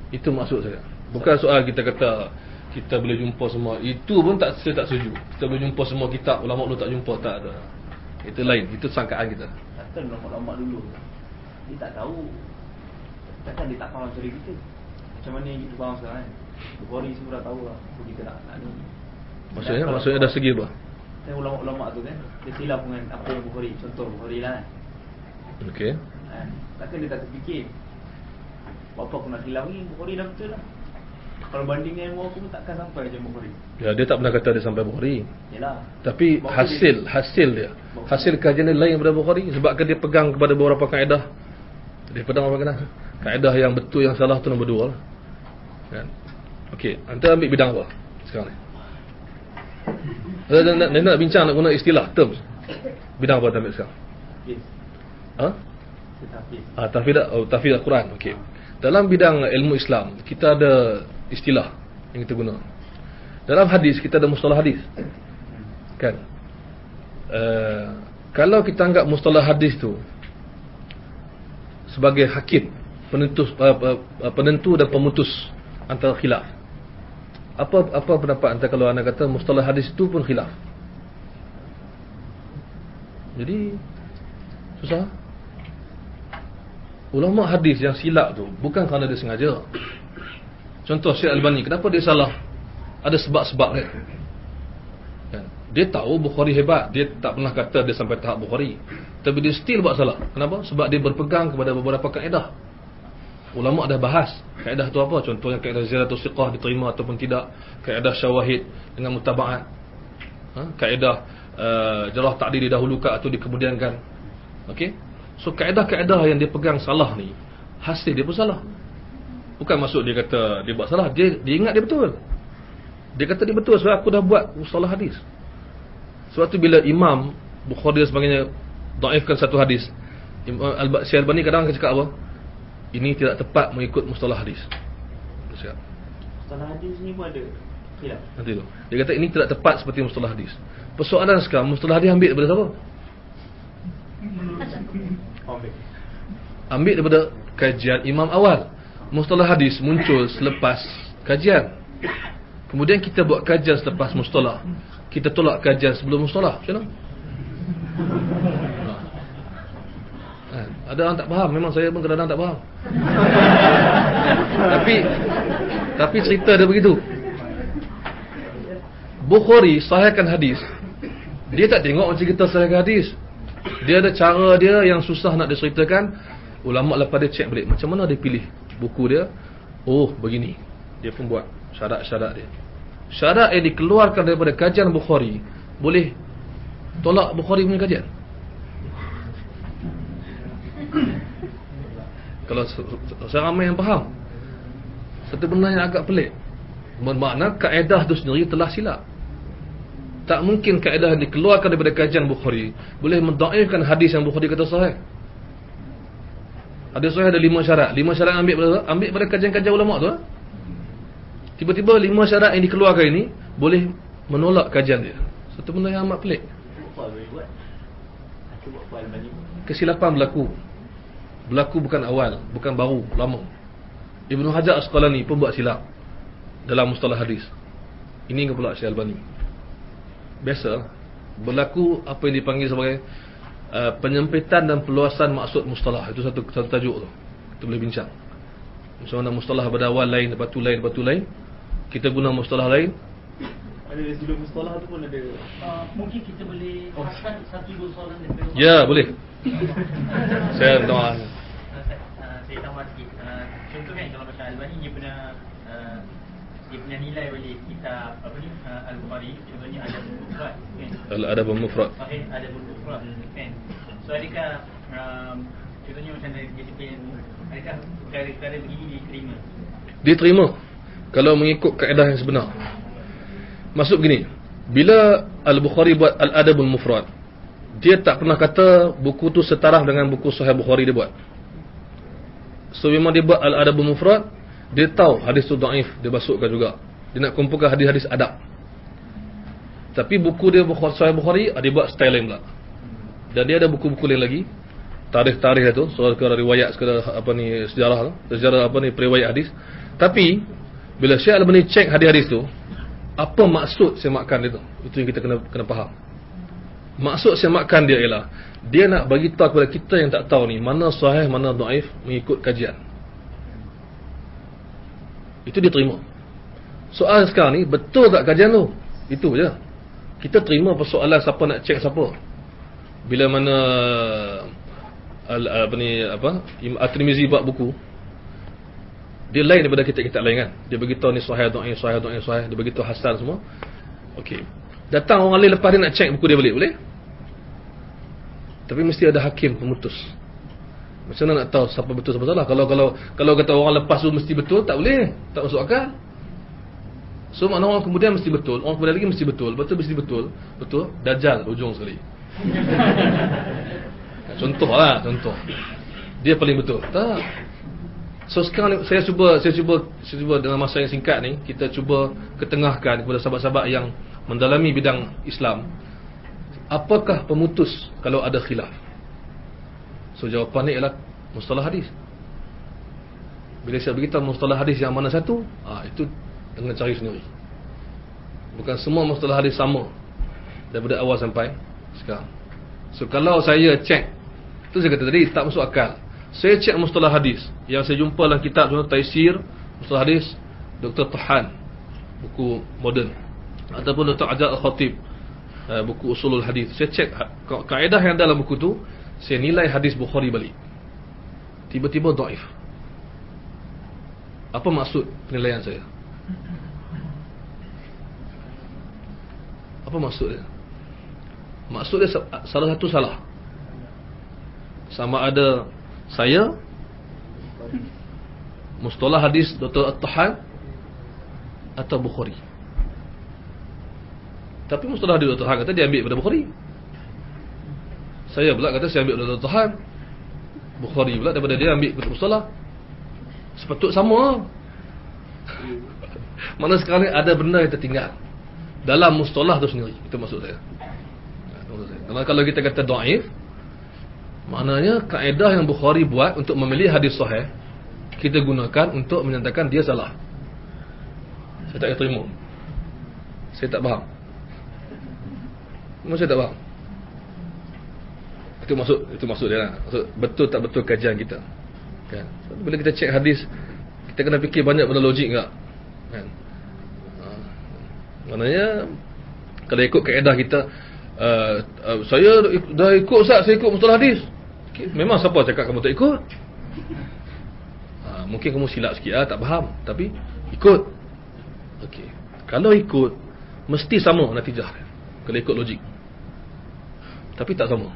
Itu maksud saya. Bukan soal kita kata kita boleh jumpa semua. Itu pun saya tak setuju. Kita boleh jumpa semua kitab, ulama dulu tak jumpa, tak ada. Itu lain, itu sangkaan kita. Takkan ulama dulu dia tak tahu. Takkan dia tak faham cara kita. Macam mana yang kita faham sekarang kan? Bukhari semua dah tahu lah. Kita nak ni. Maksudnya dah segi apa? Saya ulama-ulama tu kan, dia silap dengan apa yang Bukhari, contoh Bukhari lah kan. Okey. Takkan dia tak terfikir apa aku nak silap ni, Bukhari dah betul lah. Kalau banding dengan ilmu aku pun takkan sampai macam Bukhari. Ya, dia tak pernah kata dia sampai Bukhari. Yalah. Tapi hasil dia, hasil kajian dia lain daripada Bukhari. Sebabkan dia pegang kepada beberapa kaedah. Dia pegang apa kaedah yang betul, yang salah tu nombor 2 lah. Kan? Okey, anda ambil bidang apa sekarang ni? Anda nak bincang, nak guna istilah, terms. Bidang apa anda ambil sekarang? Tahfiz. Tahfiz Al-Quran. Okey. Dalam bidang ilmu Islam, kita ada istilah yang kita guna. Dalam hadis, kita ada mustalah hadis. Kan? Kalau kita anggap mustalah hadis tu sebagai hakim, penentu dan pemutus antara khilaf, apa pendapat anda kalau anda kata mustalah hadis itu pun khilaf? Jadi susah. Ulama hadis yang silap tu bukan kerana dia sengaja. Contoh Syekh Albani, kenapa dia salah? Ada sebab-sebab dia. Kan? Dia tahu Bukhari hebat, dia tak pernah kata dia sampai tahap Bukhari, tapi dia still buat salah. Kenapa? Sebab dia berpegang kepada beberapa kaedah. Ulama dah bahas kaedah tu apa. Contohnya kaedah ziyadatul siqah diterima ataupun tidak, kaedah syawahid dengan mutaba'at, kaedah jarah ta'dil didahulukan atau dikemudiankan. Okey. So kaedah-kaedah yang dia pegang salah ni, hasil dia pun salah. Bukan maksud dia kata dia buat salah, dia ingat dia betul. Dia kata dia betul sebab aku dah buat mustalah hadis. Sebab tu bila Imam Bukhari dan sebagainya dhaifkan satu hadis, Syekh Albani kadang akan cakap apa? Ini tidak tepat mengikut mustalah hadis. Dia cakap Mustalah hadis ni pun ada khilaf. nanti tu. Dia kata ini tidak tepat seperti mustalah hadis. Persoalan sekarang, mustalah hadis ambil daripada siapa? Ambil daripada kajian imam awal. Mustalah hadis muncul selepas kajian. Kemudian kita buat kajian selepas mustalah. Kita tolak kajian sebelum mustalah. Macam mana? Ada orang tak faham. Memang saya pun kadang-kadang tak faham. Tapi cerita dia begitu. Bukhari sahihkan hadis. Dia tak tengok macam kita sahihkan hadis. Dia ada cara dia yang susah nak diceritakan. Ulama lepas dia cek balik macam mana dia pilih buku dia. Oh begini. Dia pun buat syarat-syarat dia. Syarat yang dikeluarkan daripada kajian Bukhari boleh tolak Bukhari punya kajian. Kalau saya ramai yang faham, satu benda yang agak pelik, bermakna kaedah itu sendiri telah silap. Tak mungkin kaedah yang dikeluarkan daripada kajian Bukhari boleh mendhaifkan hadis yang Bukhari kata sahih. Hadis sahih ada 5 syarat. 5 syarat ambil pada kajian-kajian ulama tu. Tiba-tiba 5 syarat yang dikeluarkan ini boleh menolak kajian dia. Satu benda yang amat pelik. Kesilapan berlaku bukan awal, bukan baru, lama. Ibnu Hajar Asqalani pun buat silap dalam mustalah hadis. Ini ke pula Syekh Albani. Biasa berlaku apa yang dipanggil sebagai penyempitan dan perluasan maksud mustalah. Itu satu tajuk tu. Kita boleh bincang. Macam mana mustalah pada awal lain, lepas tu lain, lepas tu lain. Kita guna mustalah lain. Ada sebelum mustalah tu pun ada. Mungkin kita boleh pasang satu dua soalan daripada Ya, boleh. Saya tahu. Saya tambah sikit. Contoh kan kalau macam Albani dia pernah nilai balik kitab Al-Bukhari, contohnya Adabul Mufrad kan. Al-Adabul Mufrad. Sahih Adabul Mufrad kan. So adakah contohnya macam dari disiplin, adakah perkara-perkara begini diterima? Diterima kalau mengikut kaedah yang sebenar. Maksud begini, bila Al-Bukhari buat Al-Adabul Mufrad, dia tak pernah kata buku tu setaraf dengan buku Sahih Bukhari dia buat. So memang dia buat Al-Adabul Mufrad, dia tahu hadis tu dhaif, dia masukkan juga. Dia nak kumpulkan hadis-hadis adab. Tapi buku dia Sahih Bukhari, dia buat style lain pula. Dan dia ada buku-buku lain lagi, tarikh-tarikh itu, soal sekadar riwayat, sekadar sejarah periwayat hadis. Tapi bila Syekh Albani cek hadis-hadis tu, apa maksud semakan dia tu? Itu yang kita kena faham. Maksud semakan dia ialah dia nak bagi tahu kepada kita yang tak tahu ni mana sahih, mana dhaif mengikut kajian. Itu dia terima. Soal sekarang ni betul tak kajian tu? Itu je. Kita terima persoalan siapa nak cek siapa. Bila mana At-Tirmizi buat buku, dia lain daripada kitab-kitab lain kan. Dia beritahu ni sahih, dhaif, sahih, dhaif, sahih. Dia beritahu hasan semua. Okey. Datang orang lain lepas dia nak cek buku dia balik, boleh? Tapi mesti ada hakim pemutus. Macam mana nak tahu siapa betul siapa salah? Kalau kata orang lepas tu mesti betul, tak boleh. Tak masuk akal. So makna orang kemudian mesti betul, orang kemudian lagi mesti betul, betul mesti betul, betul, dajal ujung sekali. Contoh. Dia paling betul. Tak. So sekarang saya cuba dalam masa yang singkat ni, kita cuba ketengahkan kepada sahabat-sahabat yang mendalami bidang Islam. Apakah pemutus kalau ada khilaf? So jawapannya ialah mustalah hadis. Bila saya beritahu mustalah hadis yang mana satu, itu dengan cari sendiri. Bukan semua mustalah hadis sama daripada awal sampai sekarang. So kalau saya cek, itu saya kata tadi tak masuk akal. Saya cek mustalah hadis yang saya jumpa dalam kitab contoh Taisir mustalah hadis Dr. Tahan, buku moden, ataupun Dr. Ajad Al-Khatib, buku Usulul Hadis. Saya cek kaedah yang dalam buku tu, saya nilai hadis Bukhari balik. Tiba-tiba dhaif. Apa maksud penilaian saya? Apa maksud dia? Maksud dia salah satu salah. Sama ada saya mustalah hadis Dr. At-Tahan atau Bukhari. Tapi mustalah hadis Dr. Tahan kata dia ambil daripada Bukhari. Saya pula kata saya ambil daripada Dr. Tahan. Bukhari pula daripada dia ambil kutub mustalah. Sepatut sama. Mana sekarang ni ada benda yang tertinggal dalam mustalah tu sendiri. Itu maksud saya. Karena kalau kita kata dhaif, maknanya kaedah yang Bukhari buat untuk memilih hadis sahih kita gunakan untuk menyatakan dia salah. Saya tak terima. Saya tak faham. Saya tak faham. Itu maksud dia lah. Maksud betul tak betul kajian kita. Kan? Bila kita cek hadis, kita kena fikir banyak benda logik enggak? Kan? Maknanya kalau ikut kaedah kita, saya dah ikut Ustaz, saya ikut mustalah hadis. Okay. Memang siapa cakap kamu tak ikut? Mungkin kamu silap sikit lah, tak faham, tapi ikut. Okey. Kalau ikut mesti sama natijah kalau ikut logik. Tapi tak sama.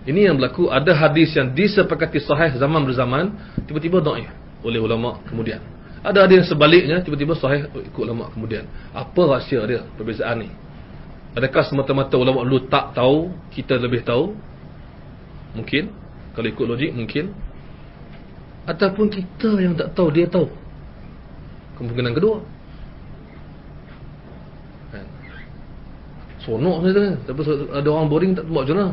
Ini yang berlaku. Ada hadis yang disepakati sahih zaman berzaman, tiba-tiba dhaif oleh ulama kemudian. Ada yang sebaliknya, tiba-tiba sahih ikut ulama kemudian. Apa rahsia dia perbezaan ni? Adakah semata-mata ulama dulu tak tahu, kita lebih tahu? Mungkin. Kalau ikut logik mungkin. Ataupun kita yang tak tahu, dia tahu. Kemungkinan kedua. Seronok saya tu. Tapi ada orang boring tak buat macam mana.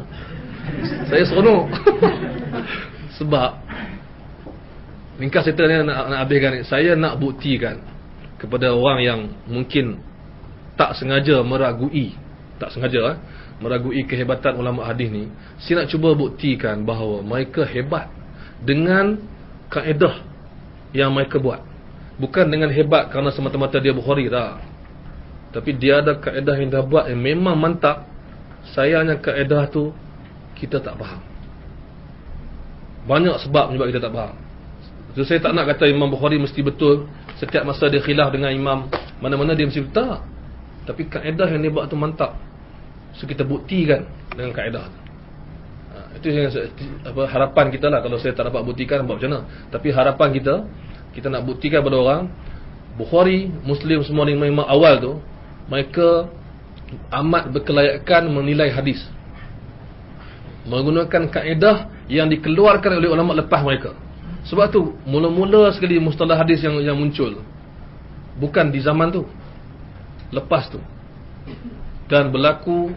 Saya seronok. Sebab ringkas cerita ni nak habiskan ni. Saya nak buktikan kepada orang yang mungkin tak sengaja meragui, meragui kehebatan ulama hadis ni. Saya nak cuba buktikan bahawa mereka hebat dengan kaedah yang mereka buat. Bukan dengan hebat kerana semata-mata dia Bukhari tak. Tapi dia ada kaedah yang dah buat yang memang mantap. Sayangnya kaedah tu kita tak faham. Banyak sebab menyebab kita tak faham. So, saya tak nak kata Imam Bukhari mesti betul. Setiap masa dia khilaf dengan imam mana-mana dia mesti betul. Tapi kaedah yang dia buat tu mantap. So kita buktikan dengan kaedah tu. Itu yang harapan kita lah. Kalau saya tak dapat buktikan, buat macam mana. Tapi harapan kita nak buktikan pada orang, Bukhari, Muslim, semua imam awal tu, mereka amat berkelayakan menilai hadis menggunakan kaedah yang dikeluarkan oleh ulama lepas mereka. Sebab tu mula-mula sekali mustalah hadis yang muncul bukan di zaman tu, lepas tu. Dan berlaku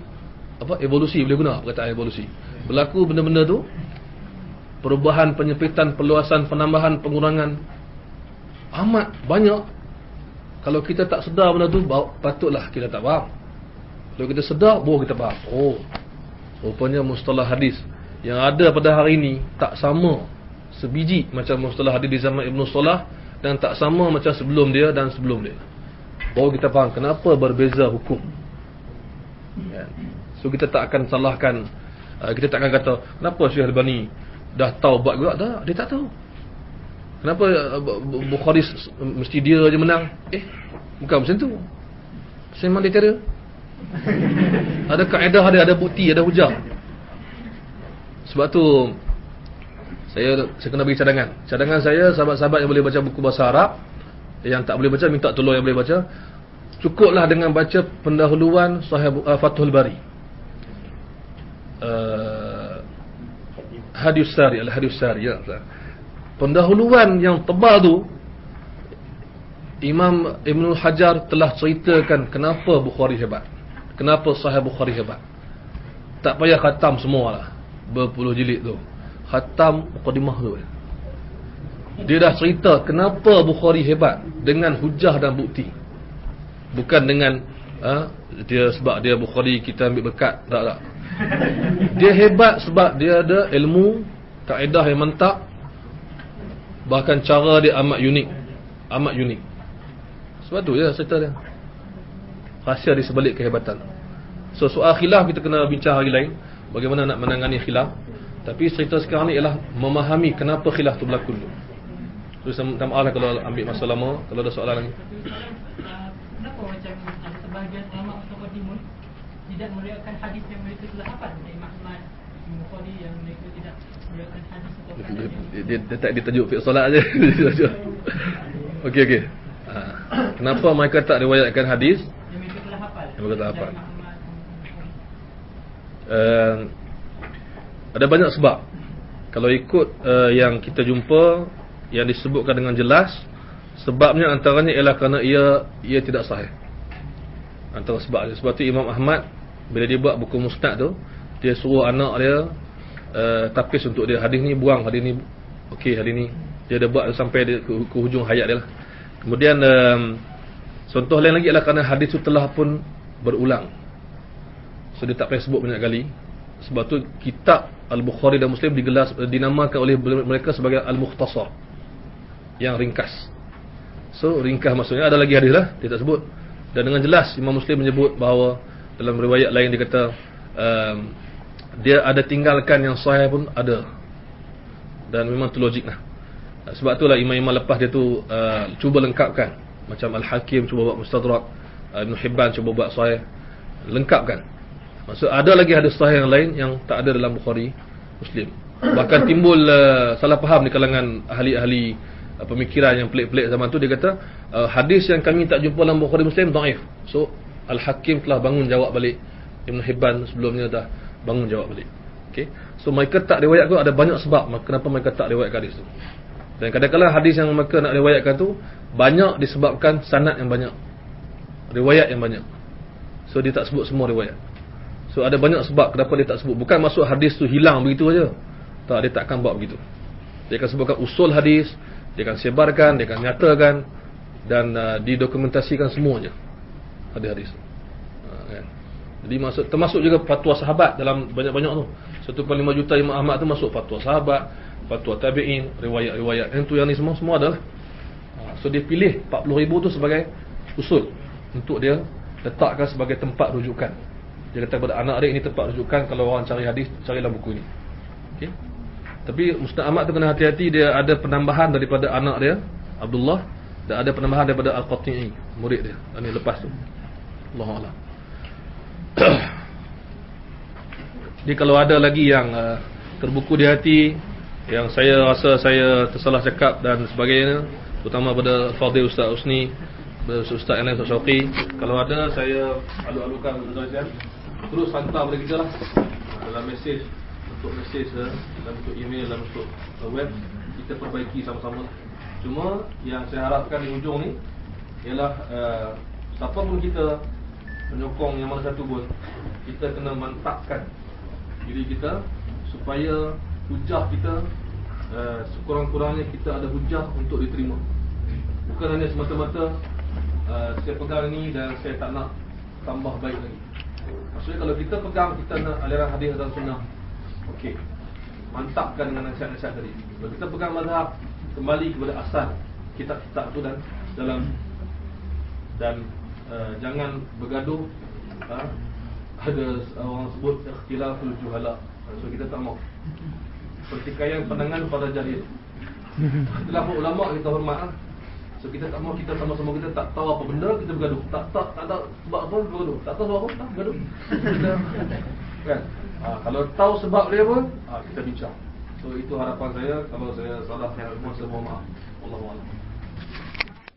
evolusi, boleh guna perkataan evolusi. Berlaku benda-benda tu, perubahan, penyempitan, perluasan, penambahan, pengurangan amat banyak. Kalau kita tak sedar benda tu, patutlah kita tak faham. Kalau kita sedar, baru kita faham. Oh, rupanya mustalah hadis yang ada pada hari ini tak sama sebiji macam mustalah hadis di zaman Ibn Salah, dan tak sama macam sebelum dia dan sebelum dia. Baru kita faham kenapa berbeza hukum. So kita tak akan salahkan, kita tak akan kata kenapa Syekh Albani dah tahu buat juga. Tak, dia tak tahu. Kenapa Bukhari mesti dia je menang? Bukan macam tu. Memang dia tiada. Ada kaedah dia, ada bukti, ada hujah. Sebab tu saya kena bagi cadangan. Cadangan saya, sahabat-sahabat yang boleh baca buku bahasa Arab, yang tak boleh baca minta tolong yang boleh baca. Cukuplah dengan baca pendahuluan Sahih Fathul Bari, Hadis Sari, Al-Hadis Sari ya. Pendahuluan yang tebal tu, Imam Ibn Hajar telah ceritakan kenapa Bukhari hebat, kenapa Sahih Bukhari hebat. Tak payah khatam semualah, berpuluh jilid tu. Khatam mukadimah tu. Dia dah cerita kenapa Bukhari hebat dengan hujah dan bukti. Bukan dengan dia sebab dia Bukhari kita ambil berkat. Tak. Dia hebat sebab dia ada ilmu, kaedah yang mantap. Bahkan cara dia amat unik. Amat unik. Sebab tu je cerita dia. Rahsia di sebalik kehebatan. So soal khilaf kita kena bincang hari lain, bagaimana nak menangani khilaf. Tapi cerita sekarang ni ialah memahami kenapa khilaf tu berlaku dulu. Terus minta maaf lah kalau ambil masa lama. Kalau ada soalan lagi. Kenapa macam ada sebahagian ulama Mekah Timur tidak meriwayatkan hadis yang mereka telah hafal, Imam Ahmad, Bukhari yang mereka tidak meriwayatkan hadis atau Dia tajuk fiqh solat aje. Okey. Kenapa mereka tak riwayatkan hadis? yang mereka telah hafal. Yang mereka telah hafal. Dari Ahmad. Ada banyak sebab. Kalau ikut yang kita jumpa yang disebutkan dengan jelas, sebabnya antaranya ialah kerana ia tidak sahih. Antara sebab dia. Sebab tu Imam Ahmad bila dia buat buku Musnad tu, dia suruh anak dia tapis untuk dia, hadis ni buang, hadis ni okey, hadis ni dia dah buat sampai dia ke hujung hayat dia lah. Kemudian contoh lain lagi adalah kerana hadis tu telah pun berulang, so dia tak payah sebut banyak kali. Sebab tu kitab Al-Bukhari dan Muslim dinamakan oleh mereka sebagai Al-Mukhtasar, yang ringkas. So ringkas maksudnya ada lagi hadis lah dia tak sebut. Dan dengan jelas Imam Muslim menyebut bahawa dalam riwayat lain dia kata dia ada tinggalkan yang sahih pun ada. Dan memang tu logik lah. Sebab itulah imam-imam lepas dia tu cuba lengkapkan. Macam Al-Hakim cuba buat Mustadrak, Ibn Hibban cuba buat sahih, lengkapkan. Maksud ada lagi hadis sahih yang lain yang tak ada dalam Bukhari Muslim. Bahkan timbul salah faham di kalangan ahli-ahli pemikiran yang pelik-pelik zaman tu. Dia kata hadis yang kami tak jumpa dalam Bukhari Muslim dhaif. So Al-Hakim telah bangun jawab balik, Ibn Hibban sebelumnya dah bangun jawab balik. Okay. So mereka tak riwayatkan, ada banyak sebab kenapa mereka tak riwayatkan hadis tu. Dan kadang-kadang hadis yang mereka nak riwayatkan tu banyak disebabkan sanad yang banyak, riwayat yang banyak. So dia tak sebut semua riwayat. So ada banyak sebab kenapa dia tak sebut. Bukan maksud hadis tu hilang begitu aja. Tak, dia tak akan buat begitu. Dia akan sebutkan usul hadis, dia akan sebarkan, dia akan nyatakan dan didokumentasikan semuanya hadis-hadis. Kan? Jadi termasuk juga fatwa sahabat dalam banyak-banyak tu. 1.5 juta Imam Ahmad tu masuk fatwa sahabat, fatwa tabi'in, riwayat-riwayat. Yang ni semua ada lah. So dia pilih 40,000 tu sebagai usul untuk dia letakkan sebagai tempat rujukan. Dia kata kepada anak dia, ini tempat rujukan kalau orang cari hadis, carilah buku ini. Okey. Tapi Musnad Ahmad tu kena hati-hati, dia ada penambahan daripada anak dia Abdullah dan ada penambahan daripada Al-Qati'i, murid dia. Ini lepas tu. Allahu a'lam. Jadi kalau ada lagi yang terbuku di hati, yang saya rasa saya tersalah cakap dan sebagainya, terutama pada Fadil Ustaz Usni, Ustaz yang lain, Ustaz Syauqi, kalau ada saya alu-alukan tuan-tuan, terus hantar kepada kita lah dalam mesej, untuk mesej, dalam bentuk email, dalam bentuk web, kita perbaiki sama-sama. Cuma yang saya harapkan di hujung ni ialah siapa pun kita menyokong yang mana satu pun, kita kena mantapkan diri kita supaya hujah kita sekurang-kurangnya kita ada hujah untuk diterima. Bukan hanya semata-mata saya pegang ni dan saya tak nak tambah baik lagi. Maksudnya kalau kita pegang, kita nak aliran hadis dan sunnah, okey, mantapkan dengan nasihat-nasihat tadi. Kalau kita pegang mazhab, kembali kepada asal kitab-kitab tu dan dalam jangan bergaduh. Ada orang sebut ikhtilaful juhala. So kita tak mau pertikaian pandangan pada jahil. Ikhtilaf ulama kita hormat. So kita tak mau, kita sama-sama kita tak tahu apa benda, kita bergaduh. Tak tahu sebab apa bergaduh. Tak tahu sebab apa, tak bergaduh. Kan? Kalau tahu sebab dia pun kita bincang. So itu harapan saya. Kalau saya salah, saya mohon maaf. Wallahu a'lam.